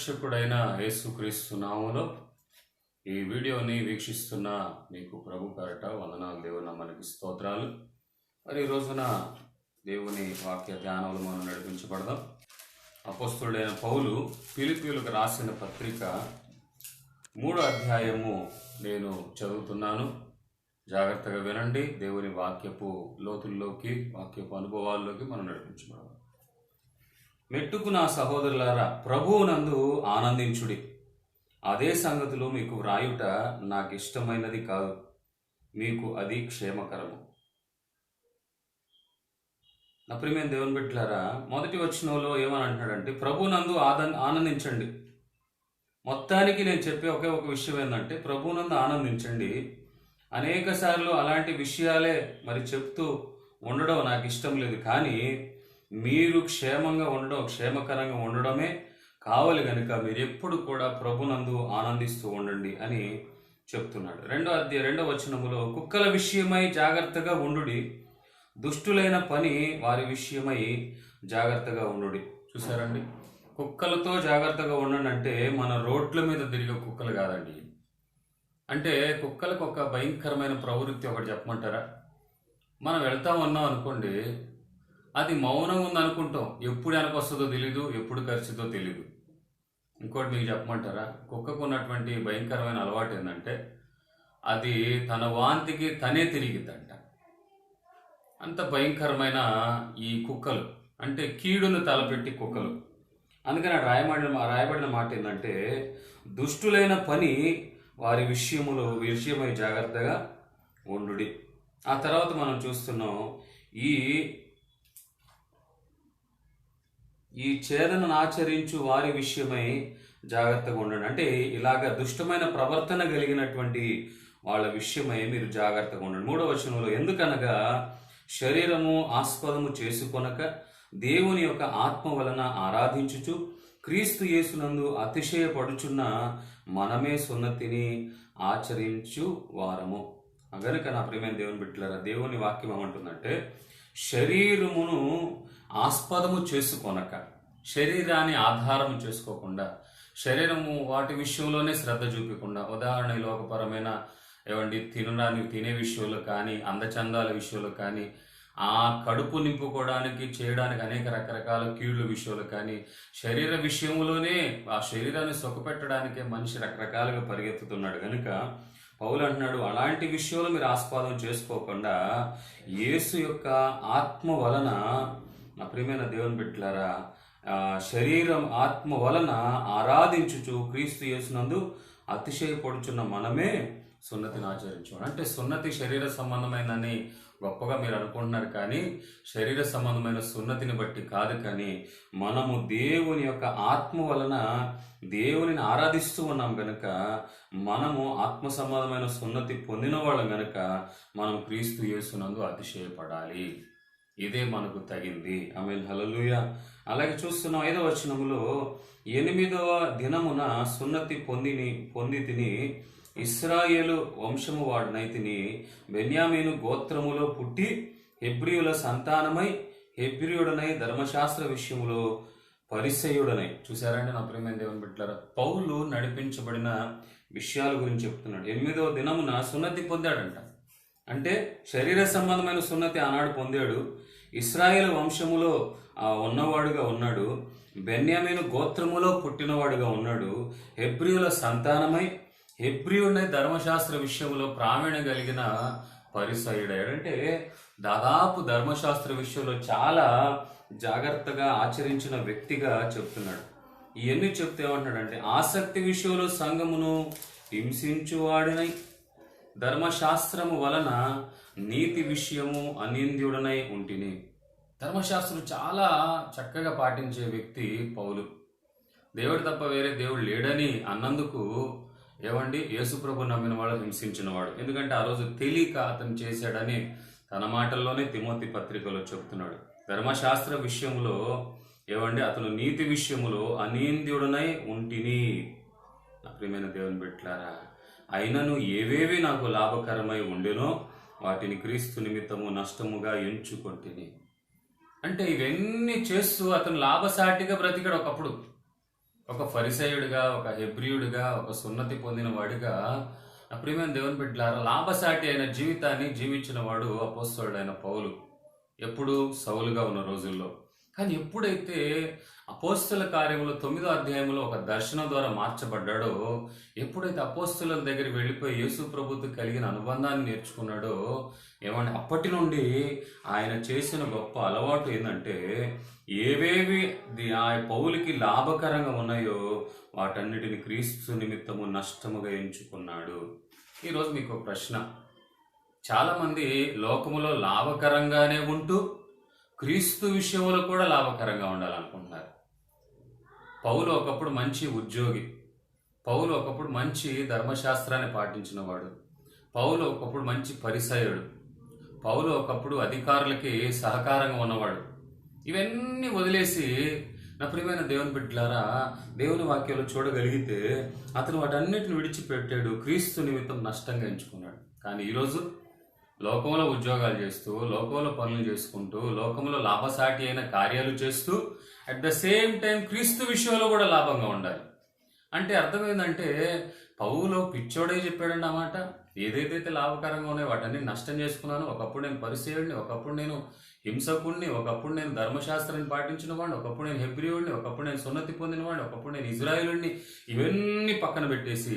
రక్షకుడైన యేసుక్రీస్తు నామములో ఈ వీడియోని వీక్షిస్తున్న మీకు ప్రభు పేరట వందనాలు. దేవుని మనకి స్తోత్రాలు. మరి ఈ రోజున దేవుని వాక్య ధ్యానంలో మనం నడిపించబడదాం. అపోస్తలుడైన పౌలు ఫిలిప్పీయులకు రాసిన పత్రిక 3వ అధ్యాయము నేను చదువుతున్నాను. జాగ్రత్తగా వినండి. దేవుని వాక్యపు లోతుల్లోకి, వాక్యపు అనుభవాల్లోకి మనం నడిపించబడదాం. మెట్టుకు నా సహోదరులారా, ప్రభువునందు ఆనందించుడి. అదే సంగతులు మీకు వ్రాయుట నాకు ఇష్టమైనది కాదు, మీకు అది క్షేమకరము. నా ప్రియమైన దేవుని బిడ్డలారా, మొదటి వచనంలో ఏమని అంటున్నాడంటే ప్రభువునందు ఆనందించండి. మొత్తానికి నేను చెప్పే ఒకే ఒక విషయం ఏంటంటే ప్రభువునందు ఆనందించండి. అనేక సార్లు అలాంటి విషయాలే మరి చెప్తూ ఉండడం నాకు ఇష్టం లేదు, కానీ మీరు క్షేమంగా ఉండడం, క్షేమకరంగా ఉండడమే కావాలి కనుక మీరు ఎప్పుడు కూడా ప్రభునందు ఆనందిస్తూ ఉండండి అని చెప్తున్నాడు. రెండవ వచనములో కుక్కల విషయమై జాగ్రత్తగా ఉండుడి, దుష్టులైన పని వారి విషయమై జాగ్రత్తగా ఉండుడి. చూసారండి, కుక్కలతో జాగ్రత్తగా ఉండండి అంటే మన రోడ్ల మీద తిరిగే కుక్కలు కాదండి. అంటే కుక్కలకు ఒక భయంకరమైన ప్రవృత్తి ఒకటి చెప్పమంటారా? మనం వెళ్తా ఉన్నాం అనుకోండి, అది మౌనంగా ఉందనుకుంటాం, ఎప్పుడు వెనకొస్తుందో తెలీదు, ఎప్పుడు ఖర్చుతో తెలీదు. ఇంకోటి మీకు చెప్పమంటారా? కుక్కకు ఉన్నటువంటి భయంకరమైన అలవాటు ఏంటంటే అది తన వాంతికి తనే తిరిగిద్దంట. అంత భయంకరమైన ఈ కుక్కలు అంటే కీడును తలపెట్టి కుక్కలు. అందుకని రాయబడిన మాట ఏంటంటే దుష్టులైన పని వారి విషయమై జాగ్రత్తగా ఉండుడి. ఆ తర్వాత మనం చూస్తున్నాం ఈ ఛేదనను ఆచరించు వారి విషయమై జాగ్రత్తగా ఉండండి. అంటే ఇలాగ దుష్టమైన ప్రవర్తన కలిగినటువంటి వాళ్ళ విషయమై మీరు జాగ్రత్తగా ఉండండి. 3వ వచనంలో ఎందుకనగా శరీరము ఆస్పదము చేసుకొనక దేవుని యొక్క ఆత్మ వలన ఆరాధించుచు క్రీస్తు యేసునందు అతిశయపడుచున్న మనమే సున్నతిని ఆచరించు వారము. గనుక నా ప్రియమైన దేవుని బిడ్డలారా, దేవుని వాక్యం ఏమంటుందంటే శరీరమును ఆస్పదము చేసుకొనక, శరీరాన్ని ఆధారం చేసుకోకుండా, శరీరము వాటి విషయంలోనే శ్రద్ధ చూపకుండా, ఉదాహరణ లోకపరమైన తినే విషయంలో కానీ, అందచందాల విషయంలో కానీ, ఆ కడుపు నింపుకోవడానికి చేయడానికి అనేక రకరకాల కీళ్ళ విషయాలు కానీ, శరీర విషయంలోనే ఆ శరీరాన్ని సుఖపెట్టడానికే మనిషి రకరకాలుగా పరిగెత్తుతున్నాడు. కనుక పౌలు అంటున్నాడు, అలాంటి విషయాలు మీరు ఆస్పదం చేసుకోకుండా యేసు యొక్క ఆత్మ వలన, నా ప్రియమైన దేవుని బిడ్డలారా, శరీరం ఆత్మ వలన ఆరాధించుచు క్రీస్తు యేసునందు అతిశయపడుచున్న మనమే సున్నతిని ఆచరించాడు. అంటే సున్నతి శరీర సంబంధమైనదని గొప్పగా మీరు అనుకుంటున్నారు, కానీ శరీర సంబంధమైన సున్నతిని బట్టి కాదు. కానీ మనము దేవుని యొక్క ఆత్మ వలన దేవునిని ఆరాధిస్తూ ఉన్నాం గనుక, మనము ఆత్మ సంబంధమైన సున్నతి పొందిన వాళ్ళం గనుక మనం క్రీస్తు యేసునందు అతిశయపడాలి. ఇదే మనకు తగింది. ఆమేన్, హల్లెలూయా. అలాగే చూస్తున్నాం 5వ వచనములో 8వ దినమున సున్నతి పొంది తిని ఇశ్రాయేలు వంశము వాడినైతిని, బెన్యామీను గోత్రములో పుట్టి హెబ్రీయుల సంతానమై హెబ్రీయుడనై ధర్మశాస్త్ర విషయములో పరిసయుడనై. చూసారంటే నా ప్రియమైన దేవుని బిడ్డలారా, పౌలు నడిపించబడిన విషయాల గురించి చెప్తున్నాడు. 8వ దినమున సున్నతి పొందాడంట. అంటే శరీర సంబంధమైన సున్నతి ఆనాడు పొందాడు, ఇశ్రాయేలు వంశములో ఉన్నవాడుగా ఉన్నాడు, బెన్యామీను గోత్రములో పుట్టినవాడుగా ఉన్నాడు, హెబ్రీయుల సంతానమై హెబ్రీయుడై ధర్మశాస్త్ర విషయంలో ప్రావీణ్యం కలిగిన పరిసయుడయ్యాడు. అంటే దాదాపు ధర్మశాస్త్ర విషయంలో చాలా జాగ్రత్తగా ఆచరించిన వ్యక్తిగా చెప్తున్నాడు. ఇవన్నీ చెప్తే ఏమంటున్నాడంటే ఆసక్తి విషయంలో సంఘమును హింసించువాడినై, ధర్మశాస్త్రము వలన నీతి విషయము అనింద్యుడనై ఉంటిని. ధర్మశాస్త్రం చాలా చక్కగా పాటించే వ్యక్తి పౌలు. దేవుడు తప్ప వేరే దేవుడు లేడని అన్నందుకు యేసుప్రభు నమ్మిన వాడు హింసించినవాడు. ఎందుకంటే ఆ రోజు తెలియక అతను చేశాడని తన మాటల్లోనే తిమోతి పత్రికలో చెప్తున్నాడు. ధర్మశాస్త్ర విషయంలో అతను నీతి విషయములో అనింద్యుడనై ఉంటిని. నా ప్రియమైన దేవుని బిడ్డలారా, అయినను ఏవేవి నాకు లాభకరమై ఉండెనో వాటిని క్రీస్తు నిమిత్తము నష్టముగా ఎంచుకొంటిని. అంటే ఇవన్నీ చేస్తూ అతను లాభసాటిగా బ్రతికాడు ఒకప్పుడు. ఒక ఫరిసేయుడిగా, ఒక హెబ్రీయుడిగా, ఒక సున్నతి పొందిన వాడిగా నా ప్రియమైన దేవుని బిడ్డలారా, లాభసాటి అయిన జీవితాన్ని జీవించిన వాడు అపోస్తలుడైన పౌలు. ఎప్పుడు? సౌలుగా ఉన్న రోజుల్లో. కానీ ఎప్పుడైతే అపోస్తల కార్యములు 9వ అధ్యాయంలో ఒక దర్శనం ద్వారా మార్చబడ్డాడో, ఎప్పుడైతే అపోస్తలుల దగ్గరికి వెళ్ళిపోయి యేసు ప్రభుతో కలిగిన అనుబంధాన్ని నేర్చుకున్నాడో, ఏమంటే అప్పటి నుండి ఆయన చేసిన గొప్ప అలవాటు ఏంటంటే, ఏవేవి ఆ పౌలుకి లాభకరంగా ఉన్నాయో వాటన్నిటిని క్రీస్తు నిమిత్తము నష్టముగా ఎంచుకున్నాడు. ఈరోజు మీకు ఒక ప్రశ్న. చాలామంది లోకములో లాభకరంగానే ఉంటూ క్రీస్తు విషయంలో కూడా లాభకరంగా ఉండాలనుకుంటున్నారు. పౌలు ఒకప్పుడు మంచి ఉద్యోగి, పౌలు ఒకప్పుడు మంచి ధర్మశాస్త్రాన్ని పాటించిన వాడు, పౌలు ఒకప్పుడు మంచి పరిసయుడు, పౌలు ఒకప్పుడు అధికారులకి సహకారంగా ఉన్నవాడు. ఇవన్నీ వదిలేసి నా ప్రియమైన దేవుని బిడ్డలారా, దేవుని వాక్యాలు చూడగలిగితే అతను వాటన్నిటిని విడిచిపెట్టాడు, క్రీస్తు నిమిత్తం నష్టంగా ఎంచుకున్నాడు. కానీ ఈరోజు లోకంలో ఉద్యోగాలు చేస్తూ, లోకంలో పనులు చేసుకుంటూ, లోకంలో లాభసాటి అయిన కార్యాలు చేస్తూ, అట్ ద సేమ్ టైం క్రీస్తు విషయంలో కూడా లాభంగా ఉండాలి. అంటే అర్థమైందంటే, పౌలు పిచ్చోడే చెప్పాడండి ఆ మాట. ఏదైతే లాభకరంగా ఉన్నాయో వాటన్ని నష్టం చేసుకున్నాను. ఒకప్పుడు నేను పరిసేయుడిని, ఒకప్పుడు నేను హింసకుడిని, ఒకప్పుడు నేను ధర్మశాస్త్రాన్ని పాటించిన వాడిని, ఒకప్పుడు నేను హెబ్రీయుడిని, ఒకప్పుడు నేను సున్నతి పొందిన వాడిని, ఒకప్పుడు నేను ఇజ్రాయేలుడిని. ఇవన్నీ పక్కన పెట్టేసి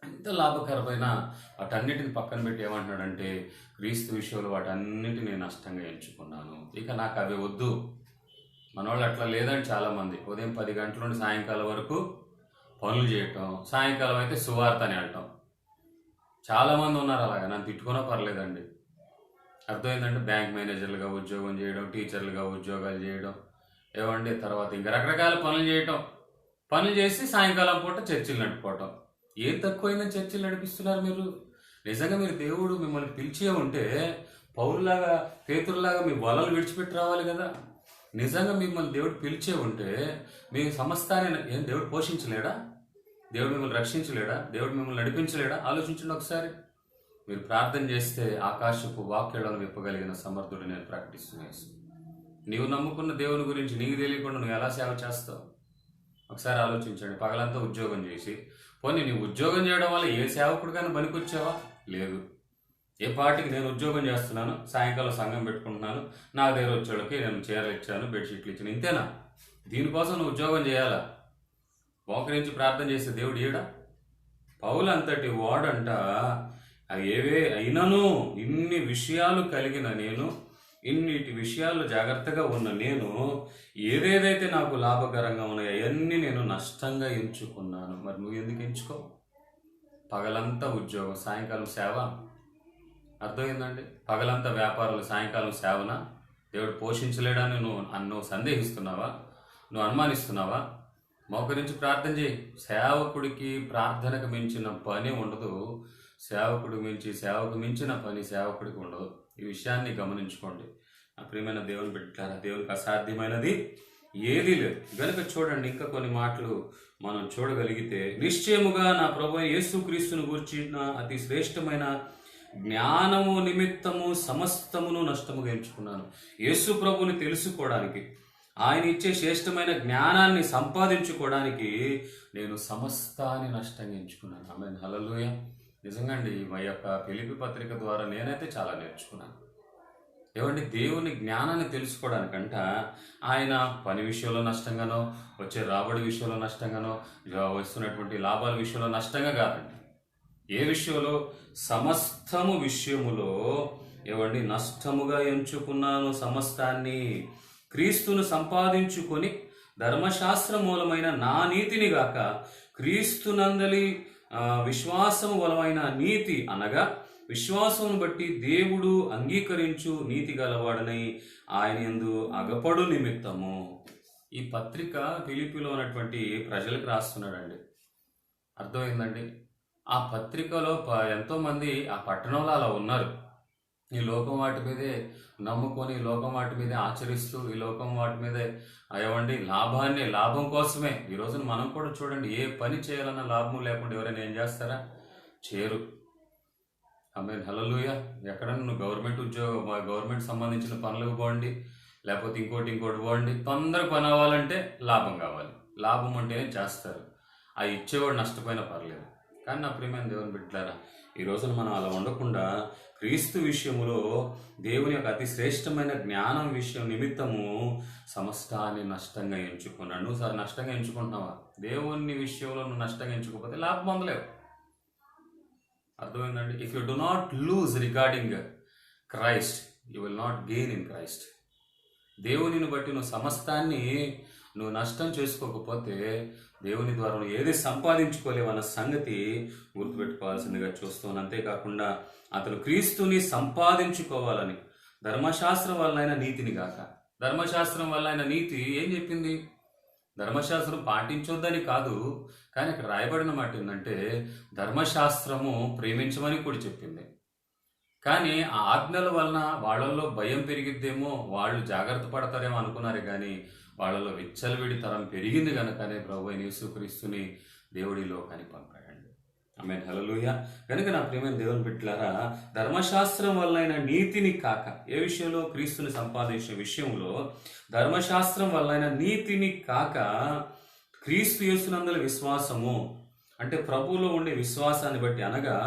ఎంత లాభకరమైన వాటన్నిటిని పక్కన పెట్టి ఏమంటున్నాడంటే, క్రీస్తు విషయంలో వాటన్నిటిని నేను నష్టంగా ఎంచుకున్నాను, ఇక నాకు అవి వద్దు. మనవాళ్ళు అట్లా లేదండి. చాలామంది ఉదయం 10 గంటల నుండి సాయంకాలం వరకు పనులు చేయటం, సాయంకాలం అయితే సువార్త అని అనటం. చాలామంది ఉన్నారు అలాగా. నన్ను తిట్టుకున్నా పర్లేదండి. అర్థమైందంటే, బ్యాంక్ మేనేజర్లుగా ఉద్యోగం చేయడం, టీచర్లుగా ఉద్యోగాలు చేయడం, ఏమండి, తర్వాత ఇంకా రకరకాల పనులు చేయటం. పనులు చేసి సాయంకాలం పూట చర్చిలు నడుపుకోవటం. ఏ తక్కువైనా చర్చిలు నడిపిస్తున్నారు మీరు? నిజంగా మీరు దేవుడు మిమ్మల్ని పిలిచే ఉంటే పౌరులాగా, పేతురులాగా మీ వలలు విడిచిపెట్టి రావాలి కదా. నిజంగా మిమ్మల్ని దేవుడు పిలిచే ఉంటే మీ సమస్తాన్ని ఏం దేవుడు పోషించలేడా? దేవుడు మిమ్మల్ని రక్షించలేడా? దేవుడు మిమ్మల్ని నడిపించలేడా? ఆలోచించండి ఒకసారి. మీరు ప్రార్థన చేస్తే ఆకాశపు వాక్యాలను విప్పగలిగిన సమర్థుడు నేను ప్రకటిస్తున్నాను. నీవు నమ్ముకున్న దేవుని గురించి నీకు తెలియకుండా నువ్వు ఎలా సేవ చేస్తావు? ఒకసారి ఆలోచించండి. పగలంతా ఉద్యోగం చేసి, పోనీ నీ ఉద్యోగం చేయడం వల్ల ఏ సేవకుడికైనా పనికొచ్చావా? లేదు. ఏ పాటికి నేను ఉద్యోగం చేస్తున్నాను, సాయంకాలం సంఘం పెట్టుకుంటున్నాను, నా దగ్గర వచ్చేవాళ్ళకి నేను చీరలు ఇచ్చాను, బెడ్షీట్లు ఇచ్చాను, ఇంతేనా? దీనికోసం నువ్వు ఉద్యోగం చేయాలా? మోకరించి ప్రార్థన చేసే దేవుడు ఈడా? పౌలు అంతటి వాడంట. ఏవే అయినను ఇన్ని విషయాలు కలిగిన నేను, ఇన్నిటి విషయాలు జాగ్రత్తగా ఉన్న నేను, ఏదేదైతే నాకు లాభకరంగా ఉన్నాయో అవన్నీ నేను నష్టంగా ఎంచుకున్నాను. మరి నువ్వు ఎందుకు ఎంచుకో? పగలంతా ఉద్యోగం, సాయంకాలం సేవ. అర్థమైందండి? పగలంతా వ్యాపారాలు, సాయంకాలం సేవన. దేవుడు పోషించలేడని నువ్వు సందేహిస్తున్నావా? నువ్వు అనుమానిస్తున్నావా? మోకరించి ప్రార్థన చేయి. సేవకుడికి ప్రార్థనకు మించిన పని ఉండదు. సేవకు మించిన పని సేవకుడికి ఉండదు. ఈ విషయాన్ని గమనించుకోండి. నా ప్రియమైన దేవుని బిడ్డలారా, దేవునికి అసాధ్యమైనది ఏదీ లేదు. గనుక చూడండి, ఇంకా కొన్ని మాటలు మనం చూడగలిగితే, నిశ్చయముగా నా ప్రభువైన యేసుక్రీస్తును గూర్చిన అతి శ్రేష్టమైన జ్ఞానము నిమిత్తము సమస్తమును నష్టముగా ఎంచుకున్నాను. యేసు ప్రభుని తెలుసుకోవడానికి, ఆయన ఇచ్చే శ్రేష్టమైన జ్ఞానాన్ని సంపాదించుకోవడానికి నేను సమస్తాన్ని నష్టంగా ఎంచుకున్నాను. ఆమేన్, హల్లెలూయా. నిజంగా అండి, మా యొక్క ఫిలిప్పీ పత్రిక ద్వారా నేనైతే చాలా నేర్చుకున్నాను. ఏమండి, దేవుని జ్ఞానాన్ని తెలుసుకోవడానికంట ఆయన పని విషయంలో నష్టంగానో, వచ్చే రాబడి విషయంలో నష్టంగానో, వస్తున్నటువంటి లాభాల విషయంలో నష్టంగా కాదండి. ఏ విషయంలో? సమస్తము విషయములో ఏమండి నష్టముగా ఎంచుకున్నాను సమస్తాన్ని, క్రీస్తును సంపాదించుకొని ధర్మశాస్త్ర మూలమైన నా నీతిని గాక క్రీస్తునందలి విశ్వాసము వలమైన నీతి, అనగా విశ్వాసమును బట్టి దేవుడు అంగీకరించు నీతి గలవాడనై ఆయన యందు అగపడు నిమిత్తము. ఈ పత్రిక ఫిలిప్పీలో ఉన్నటువంటి ప్రజలకు రాస్తున్నాడండి. అర్థమైందండి? ఆ పత్రికలో ఎంతోమంది ఆ పట్టణంలో అలా ఉన్నారు. ఈ లోకం వాటి మీదే నమ్ముకొని, ఈ లోకం వాటి మీదే ఆచరిస్తూ, ఈ లోకం వాటి మీదే ఏమండి లాభం కోసమే. ఈ రోజున మనం కూడా చూడండి, ఏ పని చేయాలన్నా లాభం లేకుండా ఎవరైనా ఏం చేస్తారా? చేయరు. ఆమేన్, హల్లెలూయా. ఎక్కడన్నా నువ్వు గవర్నమెంట్ సంబంధించిన పనులకు పోండి, లేకపోతే ఇంకోటి పోండి, తొందర పని అవ్వాలంటే లాభం కావాలి. లాభం ఉంటేనే చేస్తారు. ఆ ఇచ్చేవాడు నష్టపోయినా పర్లేదు. కానీ నా ప్రియమైన దేవుని బిడ్డలారా, ఈ రోజున మనం అలా ఉండకుండా క్రీస్తు విషయములో దేవుని యొక్క అతి శ్రేష్టమైన జ్ఞానం విషయం నిమిత్తము సమస్తాన్ని నష్టంగా ఎంచుకున్నాడు. నువ్వు సార్ నష్టంగా ఎంచుకుంటున్నావా? దేవుని విషయంలో నువ్వు నష్టంగా ఎంచుకోకపోతే లాభం పొందలేవు. అర్థమైందండి? If you do not lose regarding Christ, you will not gain in Christ. దేవునిని బట్టి నువ్వు సమస్తాన్ని నువ్వు నష్టం చేసుకోకపోతే దేవుని ద్వారా నువ్వు ఏది సంపాదించుకోలేవన్న సంగతి గుర్తుపెట్టుకోవాల్సిందిగా చూస్తున్నాను. అంతేకాకుండా అతను క్రీస్తుని సంపాదించుకోవాలని, ధర్మశాస్త్రం వల్ల ఆయన నీతిని గాక. ధర్మశాస్త్రం వల్ల ఆయన నీతి ఏం చెప్పింది? ధర్మశాస్త్రం పాటించొద్దని కాదు, కానీ ఇక్కడ రాయబడిన మాట ఏంటంటే ధర్మశాస్త్రము ప్రేమించమని కూడా చెప్పింది. కానీ ఆ ఆజ్ఞల వలన వాళ్ళల్లో భయం పెరిగిద్దేమో, వాళ్ళు జాగ్రత్త పడతారేమో అనుకున్నారు, కానీ వాళ్ళలో విచ్చలవిడి తరం పెరిగింది కనుకనే ప్రభు అయిన యేసుక్రీస్తుని దేవుడి లోకానికి పంపాడండి. ఆమేన్, హల్లెలూయా. కనుక నా ప్రియమైన దేవుని బిడ్డలారా, ధర్మశాస్త్రం వల్ల నీతిని కాక, ఏ విషయంలో? క్రీస్తుని సంపాదించిన విషయంలో ధర్మశాస్త్రం వల్ల నీతిని కాక క్రీస్తు యేసునందలి విశ్వాసము, అంటే ప్రభువులో ఉండే విశ్వాసాన్ని బట్టి, అనగా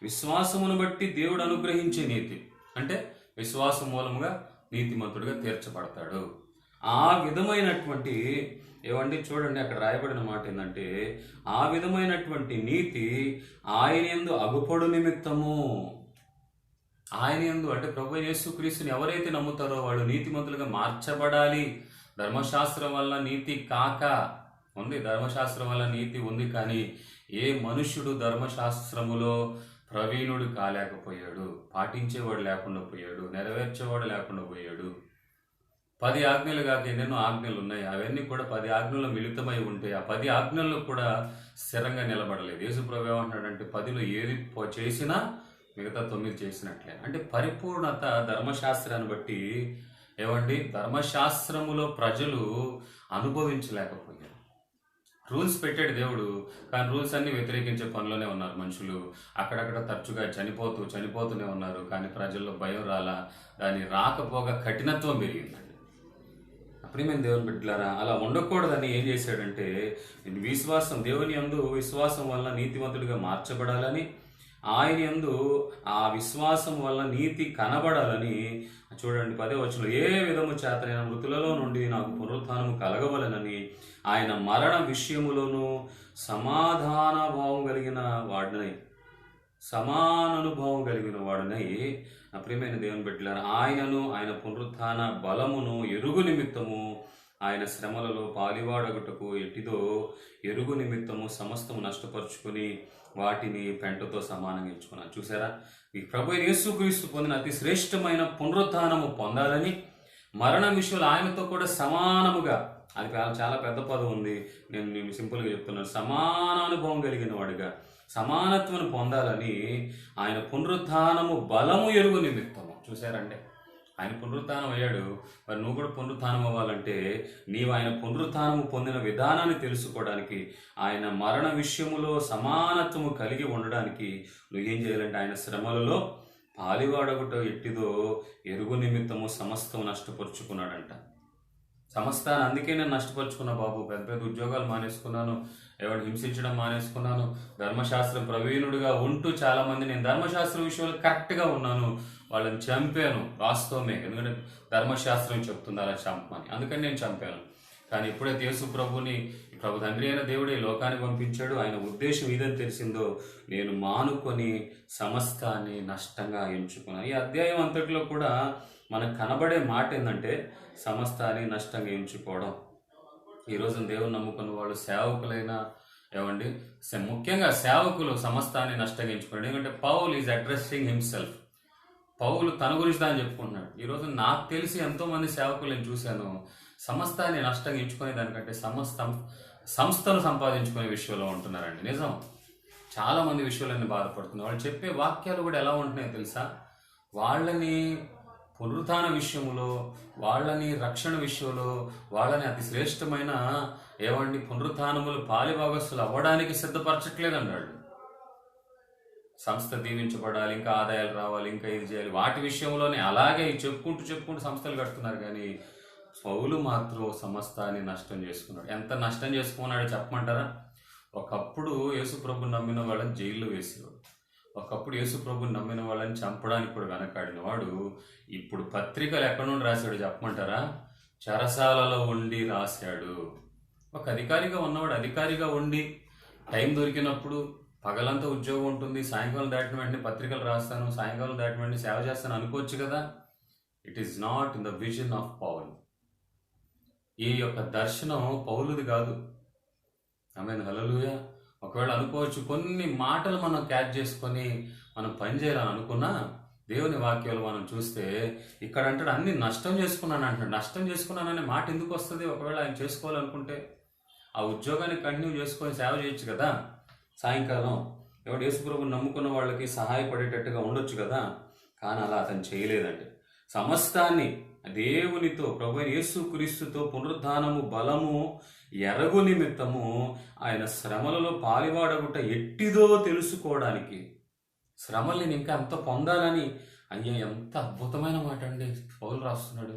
విశ్వాసమును బట్టి దేవుడు అనుగ్రహించే నీతి, అంటే విశ్వాసం మూలముగా నీతిమంతుడిగా తీర్చబడతాడు. ఆ విధమైనటువంటి ఏమండి చూడండి, అక్కడ రాయబడిన మాట ఏంటంటే ఆ విధమైనటువంటి నీతి ఆయన యందు అగుపడు నిమిత్తము. ఆయన యందు అంటే ప్రభు యేసుక్రీస్తుని ఎవరైతే నమ్ముతారో వాళ్ళు నీతిమంతులుగా మార్చబడాలి. ధర్మశాస్త్రం వల్ల నీతి కాక ఉంది, ధర్మశాస్త్రం వల్ల నీతి ఉంది, కానీ ఏ మనుష్యుడు ధర్మశాస్త్రములో ప్రవీణుడు కాలేకపోయాడు, పాటించేవాడు లేకుండా పోయాడు, నెరవేర్చేవాడు లేకుండా పోయాడు. 10 ఆజ్ఞలు కాక ఎన్నెన్నో ఆజ్ఞలు ఉన్నాయి. అవన్నీ కూడా 10 ఆజ్ఞల్లో మిళితమై ఉంటే ఆ 10 ఆజ్ఞల్లో కూడా స్థిరంగా నిలబడలేదు. యేసుప్రభు ఏమంటున్నాడంటే 10లో ఏది చేసినా మిగతా 9 చేసినట్లే. అంటే పరిపూర్ణత ధర్మశాస్త్రాన్ని బట్టి ఏమండి ధర్మశాస్త్రములో ప్రజలు అనుభవించలేకపోయారు. రూల్స్ పెట్టాడు దేవుడు, కానీ రూల్స్ అన్ని వ్యతిరేకించే పనిలోనే ఉన్నారు మనుషులు. అక్కడక్కడ తరచుగా చనిపోతూనే ఉన్నారు, కానీ ప్రజల్లో భయం రాలా, దాని రాకపోగా కఠినత్వం పెరిగిందండి. ప్రియమైన దేవుని బిడ్డలారా, అలా ఉండకూడదని ఏం చేశాడంటే విశ్వాసం, దేవుని యందు విశ్వాసం వల్ల నీతిమంతుడిగా మార్చబడాలని, ఆయన యందు ఆ విశ్వాసం వల్ల నీతి కనబడాలని. చూడండి 10వ వచనంలో, ఏ విధము చేతనైన మృతులలో నుండి నాకు పునరుత్థానము కలగవలనని ఆయన మరణ విషయములోను సమాధాన భావం కలిగిన వాడినై, సమానానుభవం కలిగిన వాడినై. ప్రియమైన దేవుని బిడ్డలారా, ఆయనను ఆయన పునరుత్థాన బలమును ఎరుగు నిమిత్తము, ఆయన శ్రమలలో పాలివాడగుటకు ఎట్టిదో ఎరుగు నిమిత్తము సమస్తము నష్టపరుచుకుని వాటిని పెంటతో సమానంగా ఎంచుకున్నాను. చూసారా, ఈ ప్రభు యేసుక్రీస్తు పొందిన అతి శ్రేష్టమైన పునరుత్థానము పొందాలని, మరణం విషయంలో ఆయనతో కూడా సమానముగా, అది చాలా పెద్ద పదం ఉంది, నేను సింపుల్గా చెప్తున్నాను, సమానానుభవం కలిగిన వాడిగా సమానత్వం పొందాలని ఆయన పునరుత్థానము బలము ఎరుగు నిమిత్తము. చూసారంటే ఆయన పునరుత్థానం అయ్యాడు, మరి నువ్వు కూడా పునరుత్థానం అవ్వాలంటే నీవు ఆయన పునరుత్థానము పొందిన విధానాన్ని తెలుసుకోవడానికి, ఆయన మరణ విషయములో సమానత్వము కలిగి ఉండడానికి నువ్వేం చేయాలంటే ఆయన శ్రమలలో పాలివాడగుట ఎట్టిదో ఎరుగు నిమిత్తము సమస్తం నష్టపరుచుకున్నాడంట. సమస్తాన్ని అందుకే నేను నష్టపరుచుకున్నా బాబు, పెద్ద పెద్ద ఉద్యోగాలు మానేసుకున్నాను, ఎవరు హింసించడం మానేసుకున్నాను, ధర్మశాస్త్రం ప్రవీణుడిగా ఉంటూ చాలామంది నేను ధర్మశాస్త్రం విషయంలో కరెక్ట్గా ఉన్నాను, వాళ్ళని చంపాను. వాస్తవమే, ఎందుకంటే ధర్మశాస్త్రం చెప్తుంది అలా చంపమని, అందుకని నేను చంపాను. కానీ ఎప్పుడైతే యేసు ప్రభుని ప్రభు తండ్రి అయిన దేవుడే లోకానికి పంపించాడు, ఆయన ఉద్దేశం ఇదని తెలిసిందో నేను మానుకొని సమస్తాన్ని నష్టంగా ఎంచుకున్నాను. ఈ అధ్యాయం అంతటిలో కూడా మనకు కనబడే మాట ఏంటంటే సమస్తాన్ని నష్టంగా ఎంచుకోవడం. ఈరోజు దేవుని నమ్ముకున్న వాళ్ళు సేవకులైనా ఏమండి, ముఖ్యంగా సేవకులు సమస్తాన్ని నష్టంగా ఎంచుకోవడం. ఎందుకంటే పౌల్ ఈజ్ అడ్రస్సింగ్ హిమ్సెల్ఫ్, పౌలు తన గురించి దాన్ని చెప్పుకుంటున్నాడు. ఈరోజు నాకు తెలిసి ఎంతో మంది సేవకులు నేను చూశాను, సమస్తాన్ని నష్టంగా ఎంచుకునే దానికంటే సంస్థను సంపాదించుకునే విషయంలో ఉంటున్నారండి. నిజం, చాలా మంది విషయాలన్నీ బాధపడుతున్నారు. వాళ్ళు చెప్పే వాక్యాలు కూడా ఎలా ఉంటున్నాయో తెలుసా? వాళ్ళని పునరుత్థాన విషయంలో, వాళ్ళని రక్షణ విషయంలో, వాళ్ళని అతి శ్రేష్టమైన ఏవండి పునరుత్థానములు పాలిభాగస్తులు అవ్వడానికి సిద్ధపరచట్లేదన్నాడు. సంస్థ దీవించబడాలి, ఇంకా ఆదాయాలు రావాలి, ఇంకా ఇది చేయాలి, వాటి విషయంలోనే అలాగే చెప్పుకుంటూ సంస్థలు కడుతున్నారు. కానీ పౌలు మాత్రం సమస్తాన్ని నష్టం చేసుకున్నాడు. ఎంత నష్టం చేసుకున్నాడో చెప్పమంటారా? ఒకప్పుడు యేసుప్రభు నమ్మిన వాళ్ళని జైల్లో వేసేవాడు. ఒకప్పుడు యేసుప్రభు నమ్మిన వాళ్ళని చంపడానికి కూడా వెనకాడిన వాడు ఇప్పుడు పత్రికలు ఎక్కడి నుండి రాశాడు చెప్పమంటారా? చెరసాలలో ఉండి రాశాడు. ఒక అధికారిగా ఉన్నవాడు అధికారిగా ఉండి టైం దొరికినప్పుడు పగలంతా ఉద్యోగం ఉంటుంది, సాయంకాలం దాటిన వెంటనే పత్రికలు రాస్తాను, సాయంకాలం దాటిన వెంటనే సేవ చేస్తాను అనుకోవచ్చు కదా. It is not in the vision of Paul. ఈ యొక్క దర్శనం పౌలుది కాదు. ఆమేన్, హల్లెలూయా. ఒకవేళ అనుకోవచ్చు కొన్ని మాటలు మనం క్యాచ్ చేసుకొని మనం పని చేయాలని అనుకున్నా, దేవుని వాక్యాలు మనం చూస్తే ఇక్కడ అంటాడు అన్ని నష్టం చేసుకున్నాను అంటాడు. నష్టం చేసుకున్నాననే మాట ఎందుకు వస్తుంది? ఒకవేళ ఆయన చేసుకోవాలనుకుంటే ఆ ఉద్యోగాన్ని కంటిన్యూ చేసుకొని సేవ చేయొచ్చు కదా. సాయంకాలం ఎవడు యేసుప్రభుని నమ్ముకున్న వాళ్ళకి సహాయపడేటట్టుగా ఉండొచ్చు కదా. కానీ అలా అతను చేయలేదండి. సమస్తాన్ని దేవునితో ప్రభు యేసుక్రీస్తుతో పునరుద్ధానము బలము ఎరగు నిమిత్తము ఆయన శ్రమలలో పాలివాడగుట ఎట్టిదో తెలుసుకోవడానికి, శ్రమల్ని నేను ఇంకా అంత పొందాలని. అయ్యా, ఎంత అద్భుతమైన మాట అండి పౌలు రాస్తున్నాడు.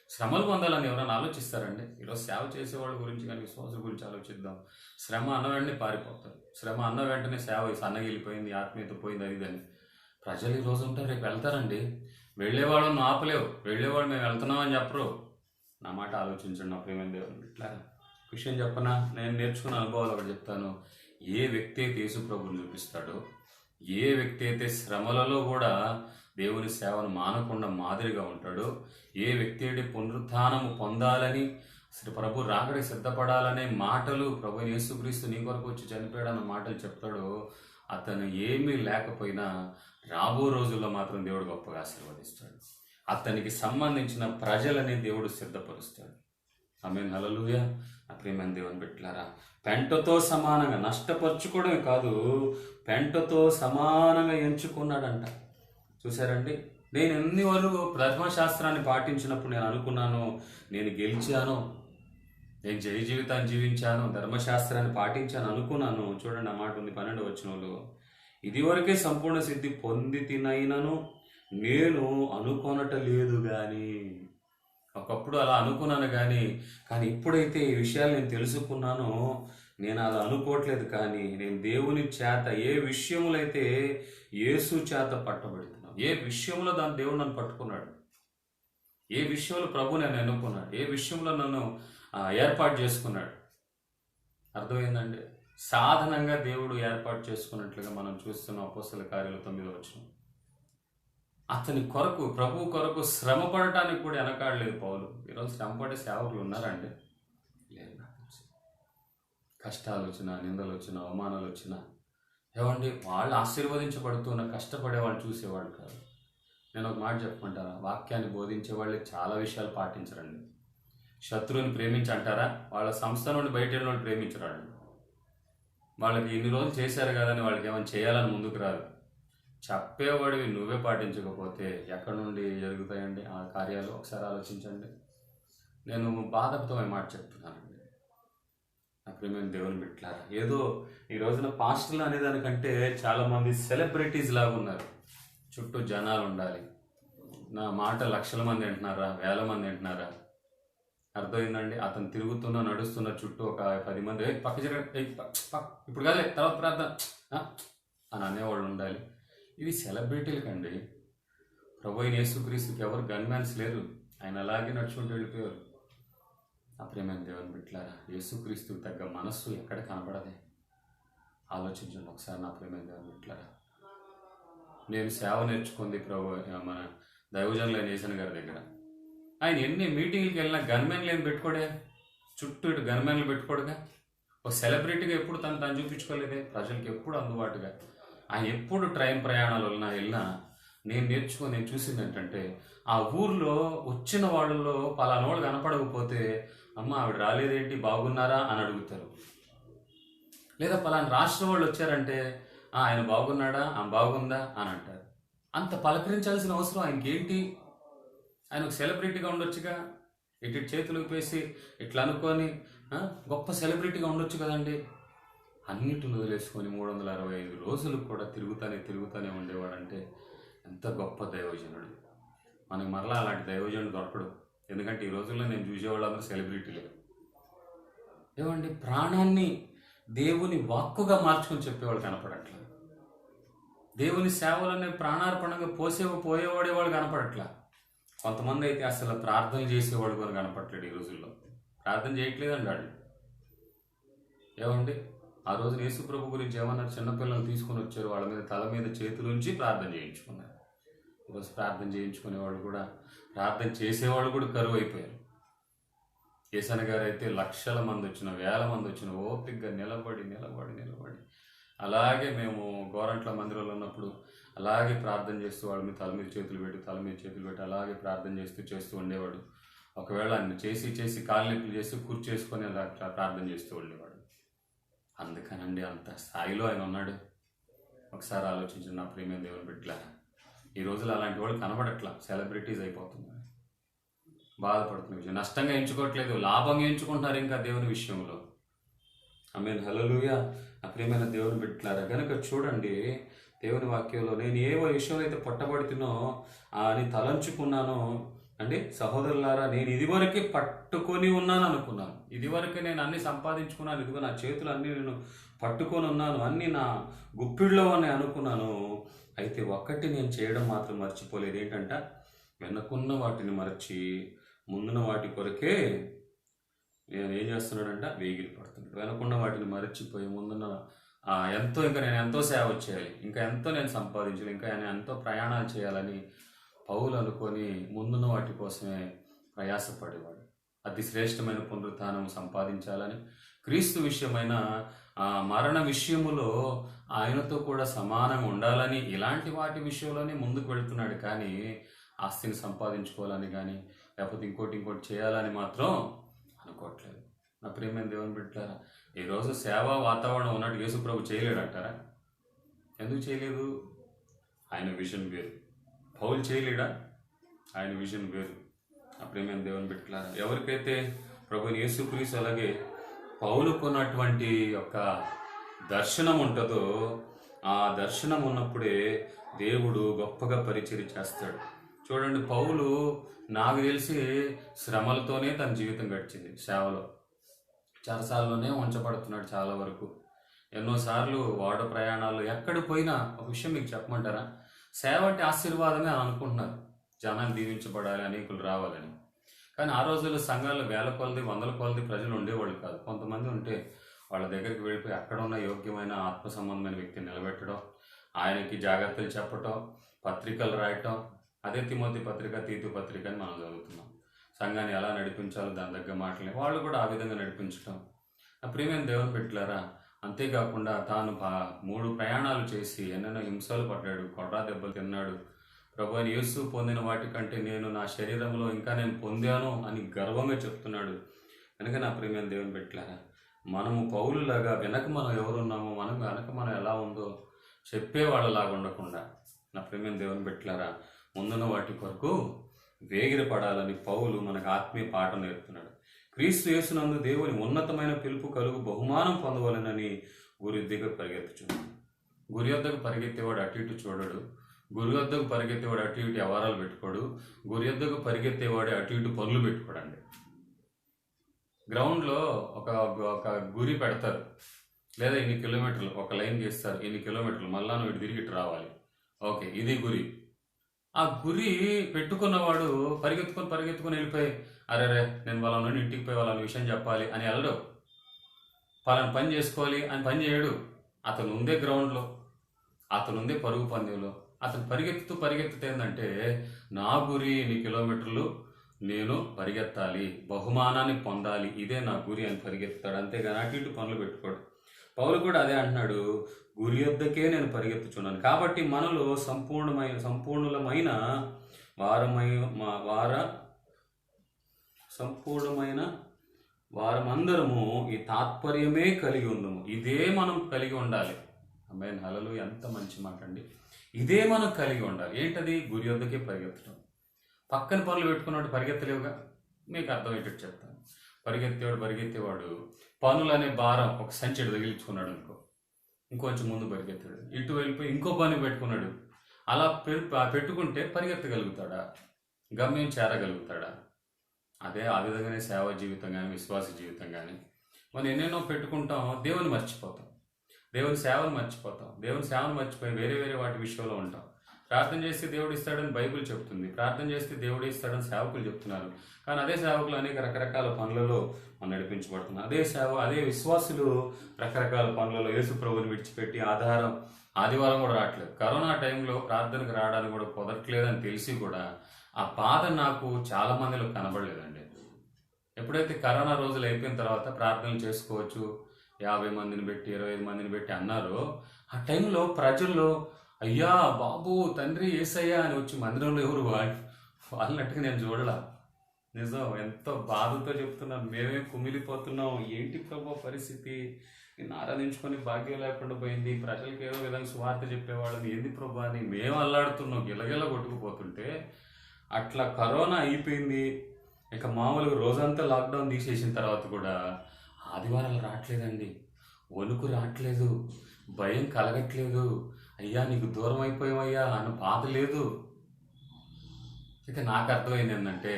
శ్రమలు పొందాలని ఎవరైనా ఆలోచిస్తారండి? ఈరోజు సేవ చేసేవాళ్ళ గురించి కానీ విశ్వాసుల గురించి ఆలోచిద్దాం. శ్రమ అన్న వెంటనే పారిపోతారు. శ్రమ అన్న వెంటనే సేవ సన్నగిలిపోయింది, ఆత్మీయత పోయింది, అది ఇదని. ప్రజలు ఈ రోజు ఉంటారు, రేపు వెళ్తారండి. వెళ్ళేవాళ్ళని ఆపలేవు, వెళ్ళేవాడు మేము వెళ్తున్నాం అని చెప్పరు. నా మాట ఆలోచించండి నా ప్రేమ దేవుని. ఇట్లా విషయం చెప్పనా, నేను నేర్చుకున్న అనుభవాలు ఒకటి చెప్తాను. ఏ వ్యక్తి అయితే యేసు ప్రభువుని చూపిస్తాడో, ఏ వ్యక్తి అయితే శ్రమలలో కూడా దేవుని సేవను మానకుండా మాదిరిగా ఉంటాడో, ఏ వ్యక్తి అయితే పునరుత్థానము పొందాలని అసలు ప్రభు రాకడికి సిద్ధపడాలనే మాటలు, ప్రభు యేసుక్రీస్తు నీ కొరకు వచ్చి చనిపోయాడన్న మాటలు చెప్తాడో, అతను ఏమీ లేకపోయినా రాబో రోజుల్లో మాత్రం దేవుడు గొప్పగా ఆశీర్వదిస్తాడు. అతనికి సంబంధించిన ప్రజలని దేవుడు సిద్ధపరుస్తాడు. ఆమేన్, హల్లెలూయా. నా ప్రియమైన దేవుని బిడ్డలారా, పెంటతో సమానంగా నష్టపరుచుకోవడమే కాదు, పెంటతో సమానంగా ఎంచుకున్నాడంట. చూసారండి, నేను ఎన్ని వరకు ధర్మశాస్త్రాన్ని పాటించినప్పుడు నేను అనుకున్నాను నేను గెలిచాను, నేను జయ జీవితాన్ని జీవించాను, ధర్మశాస్త్రాన్ని పాటించాను అనుకున్నాను. చూడండి, ఆ మాట ఉంది 12వ వచనంలో, ఇదివరకే సంపూర్ణ సిద్ధి పొంది తినైనను నేను అనుకొనట లేదు గాని. ఒకప్పుడు అలా అనుకున్నాను కానీ ఇప్పుడైతే ఈ విషయాలు నేను తెలుసుకున్నానో నేను అలా అనుకోవట్లేదు. కానీ నేను దేవుని చేత ఏ విషయములో అయితే యేసు చేత పట్టబడుతున్నాను, ఏ విషయంలో దాని దేవుడు నన్ను పట్టుకున్నాడు, ఏ విషయంలో ప్రభు నన్ను ఎన్నుకున్నాడు, ఏ విషయంలో నన్ను ఏర్పాటు చేసుకున్నాడు. అర్థమైందండి? సాధనంగా దేవుడు ఏర్పాటు చేసుకున్నట్లుగా మనం చూస్తున్నాం అపోస్తల కార్యాలు 9వ వచనం. అతని కొరకు, ప్రభు కొరకు శ్రమ పడటానికి కూడా వెనకాడలేదు పౌలు. ఈరోజు శ్రమ పడే సేవకులు ఉన్నారండి? లేదు. నాకు తెలిసి కష్టాలు వచ్చినా, నిందలు వచ్చినా, అవమానాలు వచ్చినా ఏమండి వాళ్ళు ఆశీర్వదించబడుతున్న కష్టపడే వాళ్ళు చూసేవాళ్ళు కాదు. నేను ఒక మాట చెప్పమంటారా, వాక్యాన్ని బోధించే వాళ్ళకి చాలా విషయాలు పాటించరండి. శత్రువుని ప్రేమించంటారా, వాళ్ళ సంస్థ నుండి బయట వెళ్ళిన వాళ్ళు ప్రేమించరండి. వాళ్ళకి ఇన్ని రోజులు చేశారు కదని వాళ్ళకి ఏమైనా చేయాలని ముందుకు రాదు. చెప్పేవాడివి నువ్వే పాటించకపోతే ఎక్కడి నుండి జరుగుతాయండి ఆ కార్యాలు? ఒకసారి ఆలోచించండి. నేను బాధతో మాట చెప్తున్నానండి. నా ప్రియమైన దేవుని బిడ్డలారా, ఏదో ఈ రోజున పాస్టర్లు అనేదానికంటే చాలామంది సెలబ్రిటీస్ లాగా ఉన్నారు. చుట్టూ జనాలు ఉండాలి, నా మాట లక్షల మంది వింటున్నారా, వేల మంది వింటున్నారా? అర్థమైందండి? అతను తిరుగుతున్న నడుస్తున్న చుట్టూ ఒక 10 మంది పక్క జరగ ఇప్పుడు కాదు తర్వాత ప్రార్థన అని అనేవాళ్ళు ఉండాలి. ఇవి సెలబ్రిటీలకండి. ప్రభు అయిన యేసుక్రీస్తుకి ఎవరు గన్మ్యాన్స్ లేరు, ఆయన అలాగే నడుచుకుంటూ వెళ్ళిపోయారు. నా ప్రియమైన దేవుని బిడ్డలారా, యేసుక్రీస్తుకి తగ్గ మనస్సు ఎక్కడ కనపడదే? ఆలోచించండి ఒకసారి నా ప్రియమైన దేవుని బిడ్డలారా. నేను సేవ నేర్చుకుంది ప్రభు మన దైవజనులైన యేసన్ గారి దగ్గర. ఆయన ఎన్ని మీటింగ్లకి వెళ్ళినా గన్మెన్లు ఏం పెట్టుకోడే, చుట్టూ ఇటు గన్మెన్లు పెట్టుకోడుగా. ఒక సెలబ్రిటీగా ఎప్పుడు తను చూపించుకోలేదే, ప్రజలకు ఎప్పుడు అందుబాటుగా. ఆయన ఎప్పుడు ట్రైన్ ప్రయాణాలు వెళ్ళినా నేను చూసింది ఏంటంటే, ఆ ఊర్లో వచ్చిన వాళ్ళలో పలానోళ్ళు కనపడకపోతే, అమ్మ ఆవిడ రాలేదేంటి, బాగున్నారా అని అడుగుతారు. లేదా పలానా రాష్ట్రం వాళ్ళు వచ్చారంటే, ఆయన బాగున్నాడా, ఆమె బాగుందా అని అంటారు. అంత పలకరించాల్సిన అవసరం ఆయనకి ఏంటి? ఆయన ఒక సెలబ్రిటీగా ఉండొచ్చుగా, ఇటు చేతులు పేసి ఇట్లా అనుకొని గొప్ప సెలబ్రిటీగా ఉండొచ్చు కదండి. అన్నిటిని వదిలేసుకొని 365 రోజులు కూడా తిరుగుతానే ఉండేవాడంటే ఎంత గొప్ప దైవజనుడు. మనకి మరలా అలాంటి దైవజనుడు దొరకడు. ఎందుకంటే ఈ రోజుల్లో నేను చూసేవాళ్ళందరూ సెలబ్రిటీలే. ఏమండి, ప్రాణాన్ని దేవుని వాక్కుగా మార్చుకొని చెప్పేవాళ్ళు కనపడట్లా. దేవుని సేవలనే ప్రాణార్పణంగా పోయేవాడేవాళ్ళు కనపడట్లా. కొంతమంది అయితే అసలు ప్రార్థన చేసేవాడు కూడా కనపడట్లేడు ఈ రోజుల్లో. ప్రార్థన చేయట్లేదండి వాళ్ళు. ఏమండి, ఆ రోజు యేసు ప్రభు గురించి ఏమన్నారు? చిన్నపిల్లలు తీసుకొని వచ్చారు, వాళ్ళ మీద తల మీద చేతులుంచి ప్రార్థన చేయించుకున్నారు. ఈరోజు ప్రార్థన చేయించుకునేవాళ్ళు కూడా, ప్రార్థన చేసేవాళ్ళు కూడా కరువు అయిపోయారు. యేసన్న గారు అయితే లక్షల మంది వచ్చిన, వేల మంది వచ్చిన ఓపికగా నిలబడి అలాగే మేము గోరంట్ల మందిరంలో ఉన్నప్పుడు అలాగే ప్రార్థన చేస్తూ వాళ్ళ మీద తల మీద చేతులు పెట్టి అలాగే ప్రార్థన చేస్తూ ఉండేవాడు. ఒకవేళ ఆయన చేసి కాళ్ళు నొప్పులు చేసి కూర్చేసుకొని అలా ప్రార్థన చేస్తూ ఉండేవాడు. అందుకనండి అంత స్థాయిలో ఆయన ఉన్నాడు. ఒకసారి ఆలోచించిన నా ప్రియమైన దేవుని బిడ్డలారా, ఈ రోజులు అలాంటి వాళ్ళు కనబడట్లా, సెలబ్రిటీస్ అయిపోతున్నారు. బాధపడుతున్న విషయం, నష్టంగా ఎంచుకోవట్లేదు, లాభంగా ఎంచుకుంటున్నారు ఇంకా దేవుని విషయంలో. ఆమేన్, హల్లెలూయా. నా ప్రియమైన దేవుని బిడ్డలారా, కనుక చూడండి దేవుని వాక్యంలో, నేను ఏ విషయంలో అయితే పట్టబడుతున్నో అని తలంచుకున్నానో అండి సహోదరులారా, నేను ఇదివరకే పట్టుకొని ఉన్నాను అనుకున్నాను. ఇదివరకే నేను అన్ని సంపాదించుకున్నాను, ఇదిగో నా చేతులు అన్నీ నేను పట్టుకొని ఉన్నాను, అన్నీ నా గుప్పిళ్ళలో అని అనుకున్నాను. అయితే ఒక్కటి నేను చేయడం మాత్రం మర్చిపోలేదు. ఏంటంట? వెనకున్న వాటిని మరచి ముందున్న వాటి కొరకే నేను ఏం చేస్తున్నాడంట? వేగిరి పడుతున్నాడు. వెనకున్న వాటిని మరచిపోయి ముందున్న ఇంకా నేను ఎంతో సేవ చేయాలి, ఇంకా ఎంతో నేను సంపాదించాలి, ఇంకా నేను ఎంతో ప్రయాణాలు చేయాలని పౌలు అనుకొని ముందున్న వాటి కోసమే ప్రయాసపడేవాడు. అతి శ్రేష్టమైన పునరుత్థానం సంపాదించాలని, క్రీస్తు విషయమైన మరణ విషయములో ఆయనతో కూడా సమానంగా ఉండాలని, ఇలాంటి వాటి విషయంలోనే ముందుకు వెళ్తున్నాడు. కానీ ఆస్తిని సంపాదించుకోవాలని కానీ లేకపోతే ఇంకోటి చేయాలని మాత్రం అనుకోవట్లేదు. నా ప్రియమైన దేవుని బిడ్డలారా, ఈరోజు సేవా వాతావరణం ఉన్నట్టు యేసు ప్రభు చేయలేడు అంటారా? ఎందుకు చేయలేదు? ఆయన విజన్ వేరు. పౌలు చేయలేడా? ఆయన విజన్ వేరు. నా ప్రియమైన దేవుని బిడ్డలారా, ఎవరికైతే ప్రభుని యేసుక్రీస్తు అలాగే పౌలుకున్నటువంటి యొక్క దర్శనం ఉంటుందో, ఆ దర్శనం ఉన్నప్పుడే దేవుడు గొప్పగా పరిచర్య చేస్తాడు. చూడండి, పౌలు నాకు తెలిసి శ్రమలతోనే తన జీవితం గడిచింది. సేవలో చెరసాలలోనే ఉంచబడుతున్నాడు చాలా వరకు. ఎన్నోసార్లు వాడ ప్రయాణాలు, ఎక్కడ పోయినా. ఒక విషయం మీకు చెప్పమంటారా? సేవ అంటే ఆశీర్వాదమే అని అనుకుంటున్నారు, జనాలు దీవించబడాలి, అనేకులు రావాలని. కానీ ఆ రోజుల్లో సంఘాల్లో వేల కొలది, వందల కొలది ప్రజలు ఉండేవాళ్ళు కాదు. కొంతమంది ఉంటే వాళ్ళ దగ్గరికి వెళ్ళిపోయి అక్కడ ఉన్న యోగ్యమైన ఆత్మ సంబంధమైన వ్యక్తిని నిలబెట్టడం, ఆయనకి జాగ్రత్తలు చెప్పటం, పత్రికలు రాయటం. అదే తిమోతి పత్రిక, తీతు పత్రిక అని మనం చదువుతున్నాం. సంఘాన్ని ఎలా నడిపించాలో దాని దగ్గర మాటలే వాళ్ళు కూడా ఆ విధంగా నడిపించటం. ఆ ప్రియమైన దేవుని బిడ్డలారా, అంతేకాకుండా తాను 3 ప్రయాణాలు చేసి ఎన్నెన్నో హింసలు పడ్డాడు, కొర్రా దెబ్బలు తిన్నాడు. ప్రభువైన యేసు పొందిన వాటికంటే నేను నా శరీరంలో ఇంకా నేను పొందాను అని గర్వంగా చెప్తున్నాడు. కనుక నా ప్రియమైన దేవుని బిడ్డలారా, మనము పౌలులాగా మనం ఎవరున్నామో, మనం ఎలా ఉందో చెప్పేవాళ్ళలాగా ఉండకుండా, నా ప్రియమైన దేవుని బిడ్డలారా, ముందున్న వాటి కొరకు వేగిర పడాలని పౌలు మనకు ఆత్మీయ పాఠం నేర్పుతున్నాడు. క్రీస్తు యేసునందు దేవుని ఉన్నతమైన పిలుపు కలుగు బహుమానం పొందవలనని గురి దగ్గర పరిగెత్తుచున్నాడు. గురి వద్దకు పరిగెత్తేవాడు అటు ఇటు చూడడు. గురి వద్దకు పరిగెత్తేవాడు అటు ఇటు వ్యవహారాలు పెట్టుకోడు. గురి వద్దకు పరిగెత్తేవాడు అటు ఇటు పనులు పెట్టుకోడండి. గ్రౌండ్లో ఒక గురి పెడతారు, లేదా ఇన్ని కిలోమీటర్లు ఒక లైన్ గీస్తారు, ఇన్ని కిలోమీటర్లు మళ్ళా నువ్వు ఇటు తిరిగి ఇటు రావాలి. ఓకే, ఇది గురి. ఆ గురి పెట్టుకున్నవాడు పరిగెత్తుకొని వెళ్ళిపోయి, అరే నేను వాళ్ళ నుండి ఇంటికి పోయి వాళ్ళ విషయం చెప్పాలి అని వెళ్ళడు. పలానా పని చేసుకోవాలి అని పని చేయడు. అతను ఉందే గ్రౌండ్లో, అతను ఉందే పరుగు పందెంలో. అతను పరిగెత్తుతూ ఏంటంటే, నా గురి ఇన్ని కిలోమీటర్లు నేను పరిగెత్తాలి, బహుమానాన్ని పొందాలి, ఇదే నా గురి అని పరిగెత్తుతాడు. అంతేగాని అటు ఇటు పనులు పెట్టుకోడు. పౌలు కూడా అదే అంటున్నాడు, గురి వద్దకే నేను పరిగెత్తుచున్నాను. కాబట్టి మనలో సంపూర్ణులమైన వారమందరము ఈ తాత్పర్యమే కలిగి ఉందము. ఇదే మనం కలిగి ఉండాలి. ఆమేన్, హల్లెలూయా. ఎంత మంచి మాట అండి. ఇదే మనం కలిగి ఉండాలి. ఏంటది? గురి వద్దకే పరిగెత్తడం. పక్కన పనులు పెట్టుకున్నాడు పరిగెత్తలేవుగా. మీకు అర్థమయ్యేటట్టు చెప్తాను. పరిగెత్తేవాడు పనులు అనే భారం ఒక సంచిడు తగిలించుకున్నాడు అనుకో, ఇంకొంచెం ముందు పరిగెత్తాడు. ఇటు వెళ్ళిపోయి ఇంకో పని పెట్టుకున్నాడు. అలా పెట్టుకుంటే పరిగెత్తగలుగుతాడా? గమ్యం చేరగలుగుతాడా? ఆ విధంగానే సేవా జీవితం కానీ విశ్వాస జీవితం కానీ మనం ఎన్నెన్నో పెట్టుకుంటాం, దేవుని మర్చిపోతాం, దేవుని సేవను మర్చిపోతాం, దేవుని సేవను మర్చిపోయి వేరే వేరే వాటి విషయంలో ఉంటాం. ప్రార్థన చేస్తే దేవుడు ఇస్తాడని బైబిల్ చెప్తుంది, ప్రార్థన చేస్తే దేవుడు ఇస్తాడని సేవకులు చెప్తున్నారు. కానీ అదే సేవకులు అనేక రకరకాల పనులలో మనం నడిపించబడుతున్నారు. అదే విశ్వాసులు రకరకాల పనులలో యేసు ప్రభువుని విడిచిపెట్టి ఆదివారం కూడా రావట్లేదు. కరోనా టైంలో ప్రార్థనకు రావడానికి కూడా కుదరట్లేదని తెలిసి కూడా ఆ బాధ నాకు చాలా మందిలో కనబడలేదండి. ఎప్పుడైతే కరోనా రోజులు అయిపోయిన తర్వాత ప్రార్థనలు చేసుకోవచ్చు 50 మందిని పెట్టి 25 మందిని పెట్టి అన్నారో, ఆ టైంలో ప్రజల్లో అయ్యా బాబు తండ్రి యేసయ్యా అని వచ్చి మందిరంలో ఎవరు వాళ్ళనట్టుగా నేను చూడలా. నిజం, ఎంతో బాధతో చెప్తున్నాను. మేమే కుమిలిపోతున్నాం. ఏంటి ప్రభు పరిస్థితి, నిన్ను ఆరాధించుకొని భాగ్యం లేకుండా పోయింది, ప్రజలకు ఏదో విధంగా సువార్త చెప్పేవాళ్ళని ఏంది ప్రభు అని మేము అల్లాడుతున్నాం, గిలగిల కొట్టుకుపోతుంటే అట్లా కరోనా అయిపోయింది. ఇక మామూలుగా రోజంతా లాక్డౌన్ తీసేసిన తర్వాత కూడా ఆదివారాలు రావట్లేదండి, వణుకు రావట్లేదు, భయం కలగట్లేదు, అయ్యా నీకు దూరం అయిపోయావయ్యా అన్న బాధ లేదు. ఇక నాకు అర్థమైంది ఏంటంటే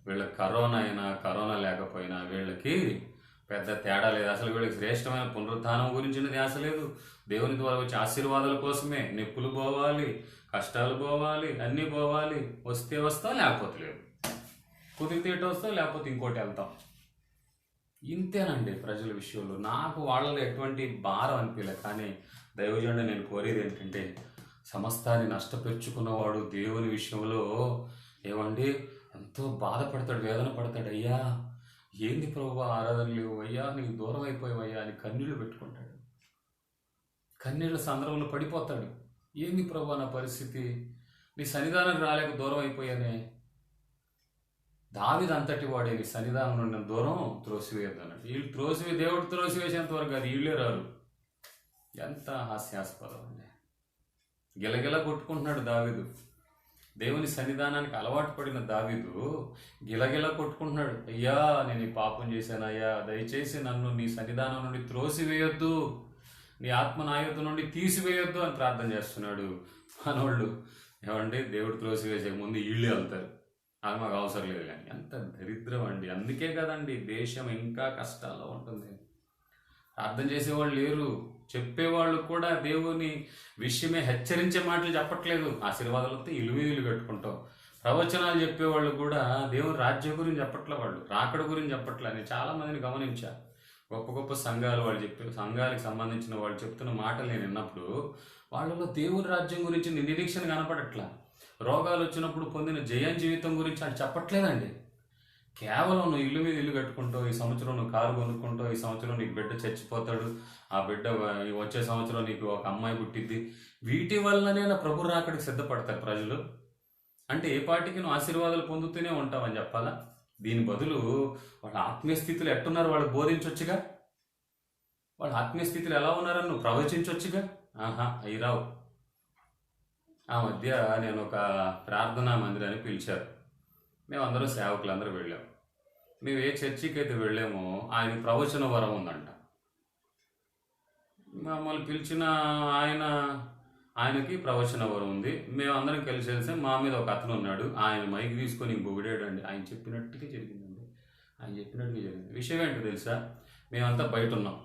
వీళ్ళకి కరోనా అయినా కరోనా లేకపోయినా వీళ్ళకి పెద్ద తేడా లేదు. అసలు వీళ్ళకి శ్రేష్టమైన పునరుత్థానం గురించిన ధ్యాస లేదు. దేవుని ద్వారా వచ్చే ఆశీర్వాదాల కోసమే. నొప్పులు పోవాలి, కష్టాలు పోవాలి, అన్నీ పోవాలి, వస్తే వస్తాం లేకపోతే లేదు, కుదిరితే ఇటు వస్తాం లేకపోతే ఇంకోటి వెళ్తాం. ఇంతేనండి ప్రజల విషయంలో. నాకు వాళ్ళలో ఎటువంటి భారం అనిపించలే. కానీ దైవజనుడు నేను కోరేది ఏంటంటే సమస్తాన్ని నష్టపెరుచుకున్నవాడు దేవుని విషయంలో ఏమండి ఎంతో బాధపడతాడు, వేదన పడతాడు. అయ్యా ఏంది ప్రభు ఆరాధన లేవు, అయ్యా నీకు దూరం అయిపోయావయ్యా అని కన్నీళ్లు పెట్టుకుంటాడు. కన్నీళ్ళ సందర్భంలో పడిపోతాడు. ఏంది ప్రభు నా పరిస్థితి, నీ సన్నిధానం రాలేక దూరం అయిపోయానే. దావీదు అంతటి వాడే నీ సన్నిధానం నుండి దూరం త్రోసివేయద్దు అన్నాడు. వీళ్ళు దేవుడు త్రోసివేసేంత వరకు అది వీళ్ళే రారు. ఎంత హాస్యాస్పదం అండి. గిలగిల కొట్టుకుంటున్నాడు దావీదు. దేవుని సన్నిధానానికి అలవాటు పడిన దావీదు గిలగిల కొట్టుకుంటున్నాడు. అయ్యా నేను ఈ పాపం చేశాను, అయ్యా దయచేసి నన్ను నీ సన్నిధానం నుండి త్రోసివేయొద్దు, నీ ఆత్మ నాయత నుండి తీసివేయొద్దు అని ప్రార్థన చేస్తున్నాడు. మనోళ్ళు ఏమండి దేవుడు త్రోసివేసే ముందు వీళ్ళే వెళ్తారు, అది మాకు అవసరం లేదు. కానీ ఎంత దరిద్రం అండి. అందుకే కదండి దేశం ఇంకా కష్టాల్లో ఉంటుంది. ప్రార్థన చేసేవాళ్ళు లేరు, చెప్పేవాళ్ళు కూడా దేవుని విషయమే హెచ్చరించే మాటలు చెప్పట్లేదు. ఆశీర్వాదాలతో ఇల్లు కట్టుకుంటాం. ప్రవచనాలు చెప్పేవాళ్ళు కూడా దేవుని రాజ్యం గురించి చెప్పట్లే, వాళ్ళు రాకడ గురించి చెప్పట్లే. నేను చాలా మందిని గమనించా. గొప్ప గొప్ప సంఘాలు వాళ్ళు సంఘాలకు సంబంధించిన వాళ్ళు చెప్తున్న మాటలు నేను విన్నప్పుడు వాళ్ళలో దేవుని రాజ్యం గురించి నిరీక్షణ కనపడట్లా. రోగాలు వచ్చినప్పుడు పొందిన జయం జీవితం గురించి అని చెప్పట్లేదండి. కేవలం నువ్వు ఇల్లు కట్టుకుంటావు, ఈ సంవత్సరం నువ్వు కారు కొనుక్కుంటావు, ఈ సంవత్సరం నీకు బిడ్డ చచ్చిపోతాడు, ఆ బిడ్డ వచ్చే సంవత్సరం నీకు ఒక అమ్మాయి పుట్టిద్ది, వీటి వల్లనే నా ప్రభు రాకడికి సిద్ధపడతారు ప్రజలు. అంటే ఏ పాటికి నువ్వు ఆశీర్వాదాలు పొందుతూనే ఉంటావని చెప్పాలా? దీని బదులు వాళ్ళ ఆత్మీయ స్థితిలో ఎట్టున్నారు వాళ్ళు బోధించవచ్చుగా. వాళ్ళ ఆత్మీయ స్థితిలో ఎలా ఉన్నారని నువ్వు ప్రవచించవచ్చుగా. అయి రావు. ఆ మధ్య నేను ఒక ప్రార్థనా మందిరాన్ని పిలిచారు. మేమందరం సేవకులందరూ వెళ్ళాము. మేము ఏ చర్చికి అయితే వెళ్ళామో ఆయన ప్రవచన వరం ఉందంట. మమ్మల్ని పిలిచిన ఆయనకి ప్రవచన వరం ఉంది. మేమందరం కలిసి వెళ్తే మా మీద ఒక అతను ఉన్నాడు. ఆయన మైక్ తీసుకొని పొగిడాడండి. ఆయన చెప్పినట్టుగా జరిగిందండి. ఆయన చెప్పినట్టుగా జరిగింది. విషయం ఏంటో తెలుసా? మేమంతా బయట ఉన్నాం.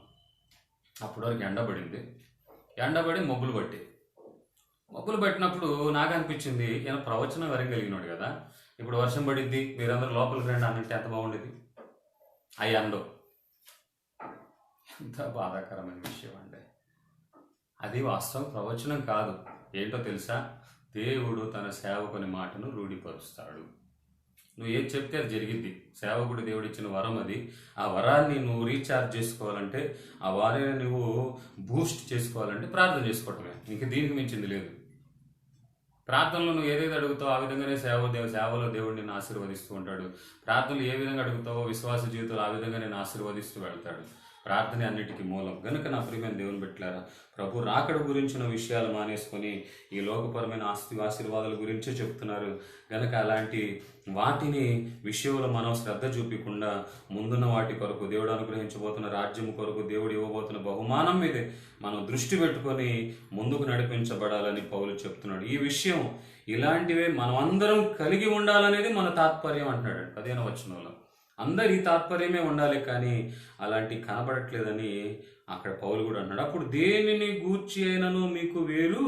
అప్పటి వరకు ఎండబడి మబ్బులు పట్టినప్పుడు నాకు అనిపించింది ఈయన ప్రవచన వరం కలిగినాడు కదా, ఇప్పుడు వర్షం పడిద్ది, మీరందరూ లోపలికి రండి అన్నట్టు ఎంత బాగుండేది. అయ్యండో ఎంత బాధాకరమైన విషయం అండి. అది వాస్తవం ప్రవచనం కాదు. ఏంటో తెలుసా? దేవుడు తన సేవకుని మాటను రూఢిపరుస్తాడు. నువ్వు ఏది చెప్తే అది జరిగిద్ది. సేవకుడు దేవుడు ఇచ్చిన వరం అది. ఆ వరాన్ని నువ్వు రీఛార్జ్ చేసుకోవాలంటే, ఆ వరాన్ని నువ్వు బూస్ట్ చేసుకోవాలంటే ప్రార్థన చేసుకోవటమే. ఇంక దీనికి మించింది లేదు. ప్రార్థనలో నువ్వు ఏదైతే అడుగుతావో ఆ విధంగానే సేవలో దేవుడు నిన్ను ఆశీర్వదిస్తూ ఉంటాడు. ప్రార్థనలు ఏ విధంగా అడుగుతావో విశ్వాస జీవితంలో ఆ విధంగా నేను ఆశీర్వదిస్తూ వెళ్తాడు. ప్రార్థనే అన్నిటికీ మూలం. గనుక నా ప్రియమైన దేవుని బిడ్డలారా, ప్రభు రాకడ గురించిన విషయాలు మానేసుకొని ఈ లోకపరమైన ఆశీర్వాదాల గురించే చెప్తున్నారు. గనుక అలాంటి వాటిని విషయంలో మనం శ్రద్ధ చూపకుండా ముందున్న వాటి కొరకు, దేవుడు అనుగ్రహించబోతున్న రాజ్యం కొరకు, దేవుడు ఇవ్వబోతున్న బహుమానం మీదే మనం దృష్టి పెట్టుకొని ముందుకు నడిపించబడాలని పౌలు చెప్తున్నాడు. ఈ విషయం ఇలాంటివే మనం అందరం కలిగి ఉండాలనేది మన తాత్పర్యం అంటున్నాడు 15వ వచనంలో. అందరి తాత్పర్యమే ఉండాలి, కానీ అలాంటి కనబడట్లేదని అక్కడ పౌలు కూడా అన్నాడు. అప్పుడు దేనిని గూర్చి అయినను మీకు వేరు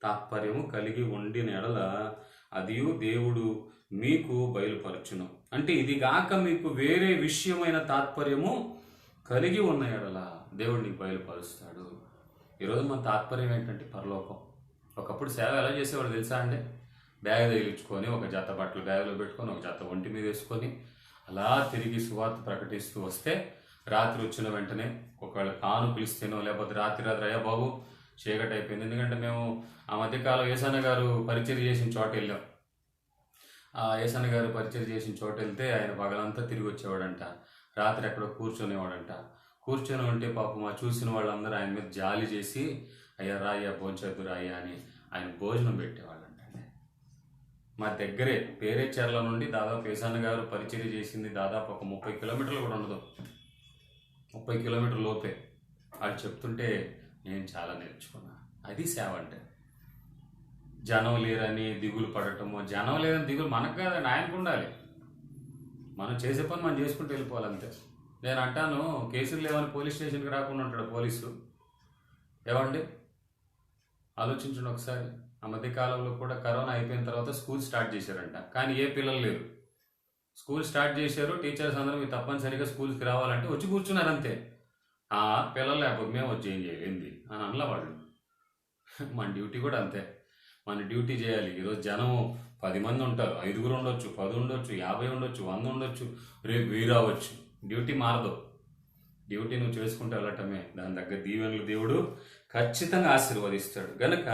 తాత్పర్యము కలిగి ఉండిన ఎడల అది దేవుడు మీకు బయలుపరచును. అంటే ఇది గాక మీకు వేరే విషయమైన తాత్పర్యము కలిగి ఉన్న ఎడల దేవుడు నీకు బయలుపరుస్తాడు. ఈరోజు మన తాత్పర్యం ఏంటంటే పరలోకం. ఒకప్పుడు సేవ ఎలా చేసేవాడు తెలుసా అండి? బ్యాగ్ తగిలించుకొని ఒక జత బట్టలు బ్యాగ్లో పెట్టుకొని ఒక జత ఒంటి మీద వేసుకొని అలా తిరిగి సువార్త ప్రకటిస్తూ వస్తే రాత్రి వచ్చిన వెంటనే ఒకవేళ కాను పిలిస్తేనో లేకపోతే రాత్రి అయ్యా బాబు చీకటి అయిపోయింది. ఎందుకంటే మేము ఆ మధ్యకాలం ఏసన్న గారు పరిచయం చేసిన చోట వెళ్ళాం. ఆ ఏసన్న గారు పరిచయం చేసిన చోట వెళ్తే ఆయన పగలంతా తిరిగి వచ్చేవాడంట. రాత్రి ఎక్కడో కూర్చొనేవాడంట. కూర్చొని ఉంటే పాపం మా చూసిన వాళ్ళందరూ ఆయన మీద జాలి చేసి అయ్యా రాయ్యా భోంచేద్దు రాయ్యా అని ఆయన భోజనం పెట్టేవాళ్ళంట. మా దగ్గరే పేరేచెర్ల నుండి దాదాపు ఏసన్న గారు పరిచయం చేసింది దాదాపు ఒక 30 కిలోమీటర్లు కూడా ఉండదు, 30 కిలోమీటర్ల లోపే. వాళ్ళు చెప్తుంటే నేను చాలా నేర్చుకున్నా. అది సేవ అంటే. జనం లేరని దిగులు పడటము, జనం లేరని దిగులు మనకు కాదని ఆయనకు ఉండాలి. మనం చేసే పని మనం చేసుకుంటూ వెళ్ళిపోవాలి అంతే. నేను అంటాను, కేసులు లేవని పోలీస్ స్టేషన్కి రాకుండా ఉంటాడు పోలీసు. ఏమండి ఆలోచించండి ఒకసారి. ఆ మధ్యకాలంలో కూడా కరోనా అయిపోయిన తర్వాత స్కూల్ స్టార్ట్ చేశారంట, కానీ ఏ పిల్లలు లేరు. స్కూల్ స్టార్ట్ చేశారు, టీచర్స్ అందరూ మీరు తప్పనిసరిగా స్కూల్కి రావాలంటే వచ్చి కూర్చున్నారు అంతే. పిల్లలు లేకపోతే మేము వచ్చి ఏం చేయలేంది అని అనలా వాళ్ళు. మన డ్యూటీ కూడా అంతే, మన డ్యూటీ చేయాలి. ఈరోజు జనం 10 మంది ఉంటారు, 5 ఉండొచ్చు, 10 ఉండొచ్చు, 50 ఉండొచ్చు, 100 ఉండొచ్చు, రేపు 1000 రావచ్చు. డ్యూటీ మారదు. డ్యూటీ నువ్వు చేసుకుంటూ వెళ్ళటమే. దాని దగ్గర దీవెనలు దేవుడు ఖచ్చితంగా ఆశీర్వదిస్తాడు. గనక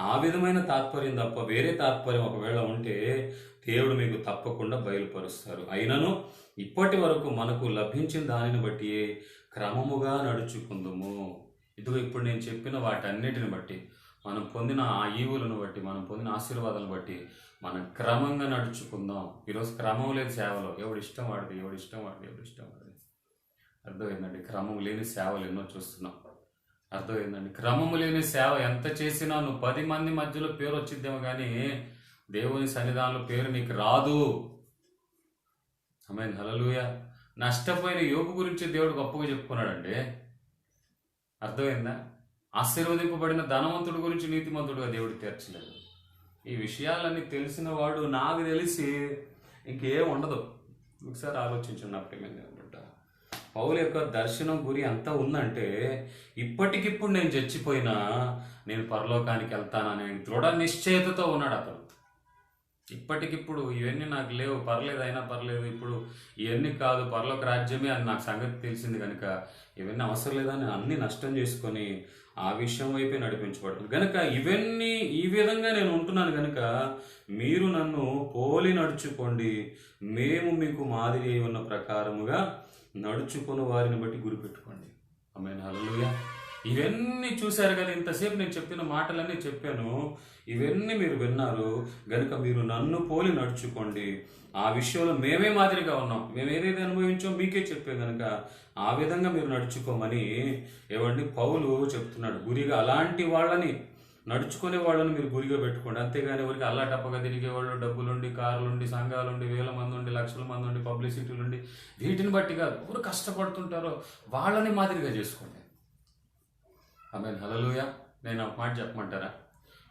ఆ విధమైన తాత్పర్యం తప్ప వేరే తాత్పర్యం ఒకవేళ ఉంటే దేవుడు మీకు తప్పకుండా బయలుపరుస్తారు. అయినను ఇప్పటి వరకు మనకు లభించిన దానిని బట్టి క్రమముగా నడుచుకుందాము. ఇదిగో ఇప్పుడు నేను చెప్పిన వాటన్నిటిని బట్టి, మనం పొందిన ఆ ఈవులను బట్టి, మనం పొందిన ఆశీర్వాదాలను బట్టి మనం క్రమంగా నడుచుకుందాం. ఈరోజు క్రమం లేదు సేవలో. ఎవడు ఇష్టం వాడిది, ఎవడు ఇష్టం వాడిది, ఎవడు ఇష్టం వాడిది. అర్థమైందండి? క్రమం లేని సేవలు ఎన్నో చూస్తున్నాం. అర్థమైందండి? క్రమము లేని సేవ ఎంత చేసినా నువ్వు 10 మంది మధ్యలో పేరు వచ్చిద్దేమో కానీ దేవుని సన్నిధానంలో పేరు నీకు రాదు. ఆమేన్, హల్లెలూయా. నష్టపోయిన యోబు గురించి దేవుడు గొప్పగా చెప్పుకున్నాడండి. అర్థమైందా? ఆశీర్వదింపబడిన ధనవంతుడి గురించి నీతిమంతుడుగా దేవుడు తీర్చలేదు. ఈ విషయాలన్నీ తెలిసిన వాడు నాకు తెలిసి ఇంకేం ఉండదు. ఒకసారి ఆలోచించండి. నా ప్రియమైన పౌలు యొక్క దర్శనం గురి అంతా ఉందంటే ఇప్పటికిప్పుడు నేను చచ్చిపోయినా నేను పరలోకానికి వెళ్తాననే దృఢ నిశ్చయతతో ఉన్నాడు అతను. ఇప్పటికిప్పుడు ఇవన్నీ నాకు లేవు, పర్లేదు, అయినా పర్లేదు, ఇప్పుడు ఇవన్నీ కాదు, పరలోక రాజ్యమే అని నాకు సంగతి తెలిసింది కనుక ఇవన్నీ అవసరం లేదని నేను అన్ని నష్టం చేసుకొని ఆ విషయం వైపే నడిపించబడుతుంది. కనుక ఇవన్నీ ఈ విధంగా నేను ఉంటున్నాను కనుక మీరు నన్ను పోలి నడుచుకోండి, మేము మీకు మాదిరి అయి ఉన్న ప్రకారముగా నడుచుకున్న వారిని బట్టి గురిపెట్టుకోండి. ఆమేన్, హల్లెలూయా. ఇవన్నీ చూశారు కదా, ఇంతసేపు నేను చెప్పిన మాటలన్నీ చెప్పాను, ఇవన్నీ మీరు విన్నారు గనుక మీరు నన్ను పోలి నడుచుకోండి. ఆ విషయంలో మేమే మాదిరిగా ఉన్నాం, మేము ఏదైతే అనుభవించామో మీకే చెప్పే కనుక ఆ విధంగా మీరు నడుచుకోమని ఏవండి పౌలు చెప్తున్నాడు. గురిగా అలాంటి వాళ్ళని నడుచుకునే వాళ్ళని మీరు గురిగా పెట్టుకోండి. అంతేగాని ఎవరికి అల్లాటప్పగా తిరిగేవాళ్ళు, డబ్బులుండి, కార్లుండి, సంఘాలుండి, 1000 మంది ఉండి, లక్షల మంది ఉండి, పబ్లిసిటీలు ఉండి, వీటిని బట్టి కాదు, ఎవరు కష్టపడుతుంటారో వాళ్ళని మాదిరిగా చేసుకోండి. ఆమేన్, హల్లెలూయా. నేను ఒక మాట చెప్పమంటారా?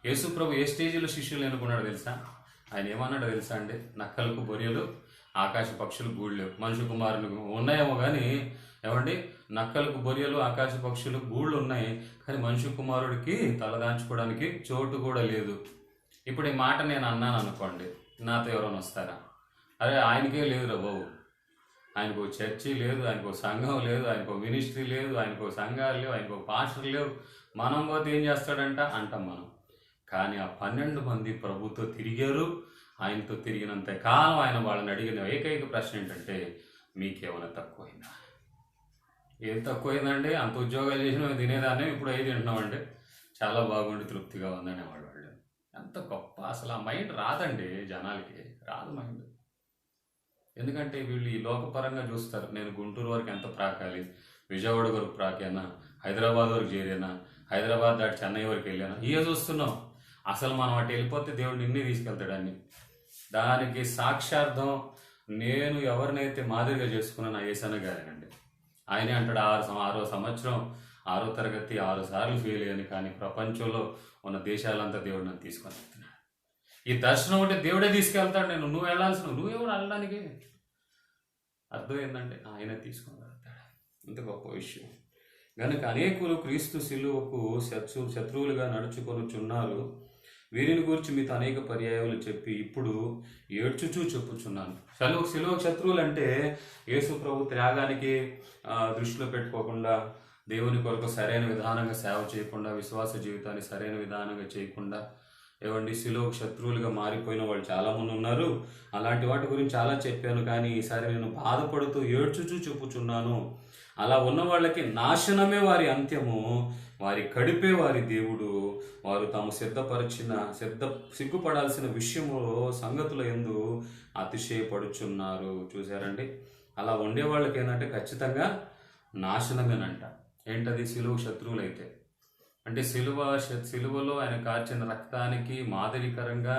యేసు ప్రభు ఏ స్టేజ్లో శిష్యులు ఎన్నుకున్నాడు తెలుసా? ఆయన ఏమన్నాడో తెలుసా అండి? నక్కలకు బొరియలు, ఆకాశ పక్షులు గూళ్ళు, మనుషు కుమారులు ఉన్నాయేమో కానీ ఏమండి, నక్కలకు బొరియలు, ఆకాశ పక్షులు గూళ్ళు ఉన్నాయి, కానీ మనుషు కుమారుడికి తలదాంచుకోవడానికి చోటు కూడా లేదు. ఇప్పుడు ఈ మాట నేను అన్నాను అనుకోండి, నాతో ఎవరైనా వస్తారా? అరే ఆయనకే లేదురా బాబు, ఆయనకు చర్చి లేదు, ఆయనకు సంఘం లేదు, ఆయనకు మినిస్ట్రీ లేదు, ఆయనకు సంఘాలు లేవు, ఆయనకు పాస్టర్ లేవు, మనం పోతే ఏం చేస్తాడంట అంటాం మనం. కానీ ఆ 12 మంది ప్రభుతో తిరిగారు. ఆయనతో తిరిగినంత కాలం ఆయన వాళ్ళని అడిగిన ఏకైక ప్రశ్న ఏంటంటే, మీకేమైనా తక్కువైందా? ఏం తక్కువైందండి, అంత ఉద్యోగాలు చేసి మేము తినేదాన్ని, ఇప్పుడు అవి తింటున్నామండి, చాలా బాగుండి తృప్తిగా ఉందని వాళ్ళు. ఎంత గొప్ప అసలు! ఆ మైండ్ రాదండి జనాలకి, రాదు మైండ్. ఎందుకంటే వీళ్ళు ఈ లోకపరంగా చూస్తారు. నేను గుంటూరు వరకు ఎంత ప్రాకాలి, విజయవాడ వరకు ప్రాకానా, హైదరాబాద్ వరకు చేరానా, హైదరాబాద్ దాటి చెన్నై వరకు వెళ్ళానా, ఇవే చూస్తున్నాం. అసలు మనం అటు వెళ్ళిపోతే దేవుడు నిన్నే తీసుకెళ్తాడని. దానికి సాక్షార్థం నేను ఎవరినైతే మాదిరిగా చేసుకున్నాను, ఆ యేసన్న గారేనండి. ఆయనే అంటాడు, 6వ సంవత్సరం 6వ తరగతి 6 సార్లు ఫెయిల్ అయ్యాను, కానీ ప్రపంచంలో ఉన్న దేశాలంతా దేవుడు నన్ను తీసుకొని వెళ్తున్నాడు. ఈ దర్శనం అంటే దేవుడే తీసుకెళ్తాడు. నువ్వు వెళ్ళాల్సిన, నువ్వెవరు వెళ్ళడానికి? అర్థం ఏంటంటే ఆయన తీసుకొని వెళ్తాడు. ఇంత గొప్ప విషయం. కనుక అనేకులు క్రీస్తు శిలువకు శత్రువులుగా నడుచుకొనుచున్నారు. వీరిని గురించి మీతో అనేక పర్యాయాలు చెప్పి ఇప్పుడు ఏడ్చుచూ చెప్పుచున్నాను. శిలువ శత్రువులు అంటే యేసు ప్రభు త్యాగానికి దృష్టిలో పెట్టుకోకుండా, దేవుని కొరకు సరైన విధానంగా సేవ చేయకుండా, విశ్వాస జీవితాన్ని సరైన విధానంగా చేయకుండా, ఏవండి శిలువకు శత్రువులుగా మారిపోయిన వాళ్ళు చాలామంది ఉన్నారు. అలాంటి వాటి గురించి చాలా చెప్పాను, కానీ ఈసారి నేను బాధపడుతూ ఏడ్చుచూ చెప్పుచున్నాను. అలా ఉన్న వాళ్ళకి నాశనమే వారి అంత్యము, వారి కడిపే వారి దేవుడు. వారు తాము సిగ్గుపడాల్సిన విషయములో సంగతుల యందు అతిశయపడుచున్నారు. చూసారండి, అలా ఉండే వాళ్ళకి ఏంటంటే ఖచ్చితంగా నాశనమేనంట. ఏంటది? శిలువ శత్రువులైతే. అంటే శిలువలో ఆయన కార్చిన రక్తానికి మాదిరికరంగా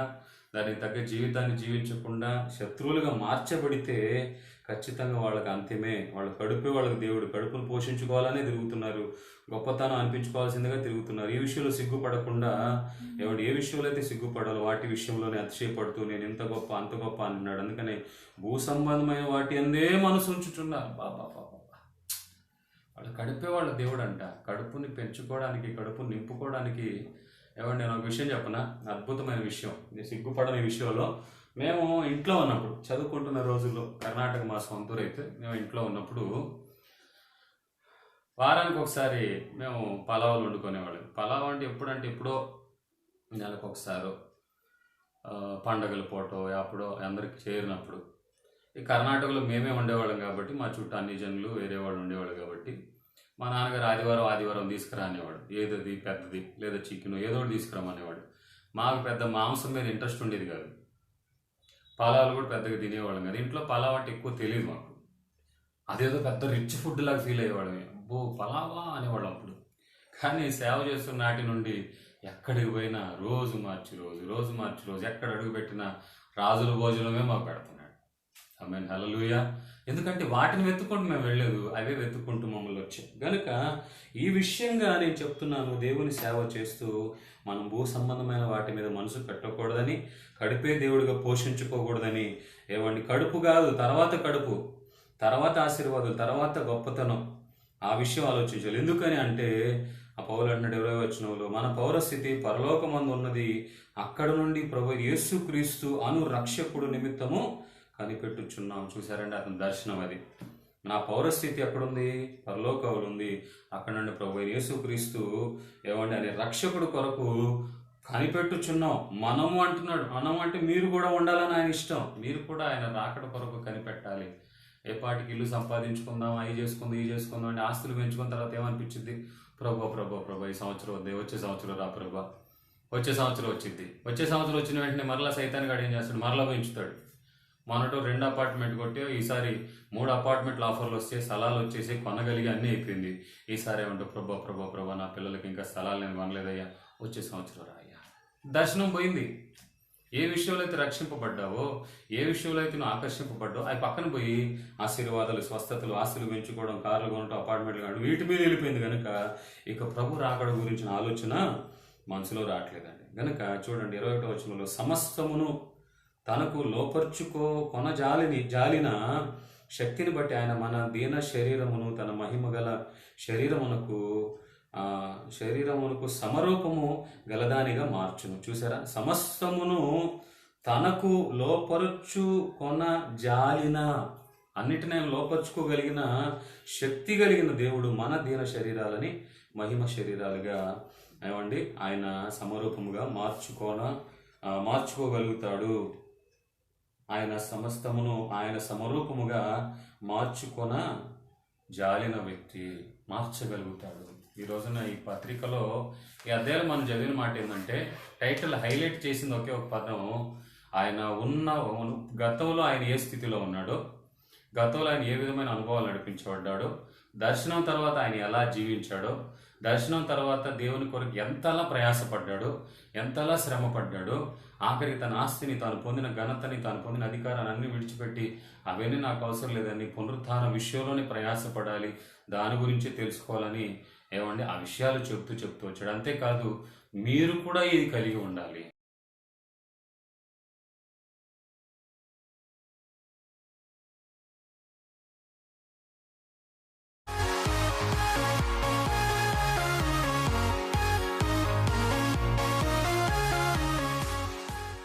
దానికి తగ్గ జీవితాన్ని జీవించకుండా శత్రువులుగా మార్చబడితే ఖచ్చితంగా వాళ్ళకి అంత్యమే. వాళ్ళ కడుపే వాళ్ళకి దేవుడు. కడుపును పోషించుకోవాలనే తిరుగుతున్నారు, గొప్పతనం అనిపించుకోవాల్సిందిగా తిరుగుతున్నారు. ఈ విషయంలో సిగ్గుపడకుండా, ఏ విషయంలో అయితే సిగ్గుపడాలో వాటి విషయంలోనే అతిశయపడుతూ నేను ఇంత గొప్ప అంత గొప్ప అంటున్నాడు. అందుకనే భూ సంబంధమైన వాటి అందే మనసు ఉంచుతున్నారు. బాబా వాళ్ళు కడిపే వాళ్ళ దేవుడు అంట. కడుపుని పెంచుకోవడానికి, కడుపుని నింపుకోవడానికి. నేను ఒక విషయం చెప్పనా, అద్భుతమైన విషయం. సిగ్గుపడని విషయంలో, మేము ఇంట్లో ఉన్నప్పుడు చదువుకుంటున్న రోజుల్లో, కర్ణాటక మా సొంతూరు అయితే, మేము ఇంట్లో ఉన్నప్పుడు వారానికి ఒకసారి మేము పలావులు వండుకునేవాళ్ళం. పలావ్ అంటే ఎప్పుడో నెలకు ఒకసారో, పండగల పూటో అప్పుడో అందరికి చేరినప్పుడు. ఈ కర్ణాటకలో మేమే ఉండేవాళ్ళం కాబట్టి, మా చుట్టూ అన్ని జనులు వేరే వాళ్ళు ఉండేవాళ్ళు కాబట్టి, మా నాన్నగారు ఆదివారం తీసుకురా అనేవాడు. ఏదది పెద్దది లేదా చికెన్ ఏదో ఒకటి తీసుకురామనేవాడు. మాకు పెద్ద మాంసం మీద ఇంట్రెస్ట్ ఉండేది కాదు. పలావులు కూడా పెద్దగా తినేవాళ్ళం కాదు. ఇంట్లో పలావ్ అంటే ఎక్కువ తెలియదు మాకు. అదేదో పెద్ద రిచ్ ఫుడ్ లాగా ఫీల్ అయ్యేవాళ్ళమే. అబ్బో పలావా అనేవాళ్ళం అప్పుడు. కానీ సేవ చేస్తున్న నాటి నుండి ఎక్కడికి పోయినా రోజు మార్చి రోజు ఎక్కడ అడుగు పెట్టినా రాజుల భోజనమే మాకు పెడుతున్నాడు. ఆమేన్, హల్లెలూయా. ఎందుకంటే వాటిని వెతుక్కుంటూ మేము వెళ్ళలేదు, అవే వెతుక్కుంటూ మమ్మల్ని వచ్చాయి. కనుక ఈ విషయంగా నేను చెప్తున్నాను, దేవుని సేవ చేస్తూ మనం భూ సంబంధమైన వాటి మీద మనసు పెట్టకూడదని, కడుపే దేవుడిగా పోషించుకోకూడదని. కడుపు కాదు, కడుపు, తర్వాత ఆశీర్వాదాలు, తర్వాత గొప్పతనం, ఆ విషయం ఆలోచించాలి. ఎందుకని అంటే ఆ పౌలు అంటున్నాడు 20వ వచనంలో, మన పౌరస్థితి పరలోకమందు ఉన్నది, అక్కడ నుండి ప్రభు యేసుక్రీస్తు అను రక్షకుడు నిమిత్తము కనిపెట్టుచున్నాం. చూసారండి, అతని దర్శనం అది. నా పౌరస్థితి ఎక్కడుంది? పరలోకములు ఉంది. అక్కడ నుండి ప్రభు యేసుక్రీస్తు అనే రక్షకుడు కొరకు కనిపెట్టుచున్నాం. మనము అంటున్నాడు. మనం అంటే మీరు కూడా ఉండాలని ఆయన ఇష్టం. మీరు కూడా ఆయన రాకడ కొరకు కనిపెట్టాలి. ఏ పాటికి ఇల్లు సంపాదించుకుందాం, అవి చేసుకుందాం అంటే ఆస్తులు పెంచుకున్న తర్వాత ఏమనిపించింది? ప్రభు ఈ సంవత్సరం వద్దే, వచ్చే సంవత్సరం రా ప్రభా, వచ్చే సంవత్సరం వచ్చింది. వచ్చే సంవత్సరం వచ్చిన వెంటనే మరలా సైతాన్ని గాడు ఏం చేస్తాడు? మరలా పెంచుతాడు. మొన్నటో 2 అపార్ట్మెంట్ కొట్టి ఈసారి 3 అపార్ట్మెంట్లు ఆఫర్లు వస్తే స్థలాలు వచ్చేసి కొనగలిగి అన్నీ అయిపోయింది. ఈసారి ఏమంటూ ప్రభా నా పిల్లలకి ఇంకా స్థలాలు నేను కొనలేదయ్యా, వచ్చే సంవత్సరం రాయ్యా. దర్శనం పోయింది. ఏ విషయంలో అయితే రక్షింపబడ్డావో, ఏ విషయంలో అయితే నువ్వు ఆకర్షింపబడ్డావో అవి పక్కన పోయి ఆశీర్వాదాలు, స్వస్థతలు, ఆస్తులు పెంచుకోవడం, కార్లు కొనడం, అపార్ట్మెంట్లు కావడం, వీటి మీద వెళ్ళిపోయింది. కనుక ఇక ప్రభు రాకడ గురించిన ఆలోచన మనసులో రావట్లేదండి. కనుక చూడండి 21వ వచనంలో, సమస్తమును తనకు జాలిన శక్తిని బట్టి ఆయన మన దీన శరీరమును తన మహిమ గల శరీరమునకు సమరూపము గలదానిగా మార్చును. చూసారా, సమస్తమును తనకు జాలిన, అన్నిటిని ఆయన లోపరుచుకోగలిగిన శక్తి కలిగిన దేవుడు మన దీన శరీరాలని మహిమ శరీరాలుగా ఆయన సమరూపముగా మార్చుకోగలుగుతాడు. ఆయన సమస్తమును ఆయన సమరూపముగా జాలిన వ్యక్తి మార్చగలుగుతాడు. ఈ రోజున ఈ పత్రికలో ఈ అధ్యాయంలో మనం చదివిన మాట ఏంటంటే, టైటిల్ హైలైట్ చేసింది ఒకే ఒక పదం. ఆయన గతంలో ఆయన ఏ స్థితిలో ఉన్నాడో, గతంలో ఆయన ఏ విధమైన అనుభవాలు నడిపించబడ్డాడో, దర్శనం తర్వాత ఆయన ఎలా జీవించాడో, దర్శనం తర్వాత దేవుని కొరకు ఎంతలా ప్రయాసపడ్డాడో, ఎంతలా శ్రమ పడ్డాడో, ఆఖరికి తన ఆస్తిని, తాను పొందిన ఘనతని, తాను పొందిన అధికారాన్ని అన్ని విడిచిపెట్టి అవన్నీ నాకు అవసరం లేదని పునరుత్థాన విషయంలోనే ప్రయాసపడాలి, దాని గురించి తెలుసుకోవాలని ఆ విషయాలు చెప్తూ వచ్చాడు. అంతేకాదు, మీరు కూడా ఇది కలిగి ఉండాలి.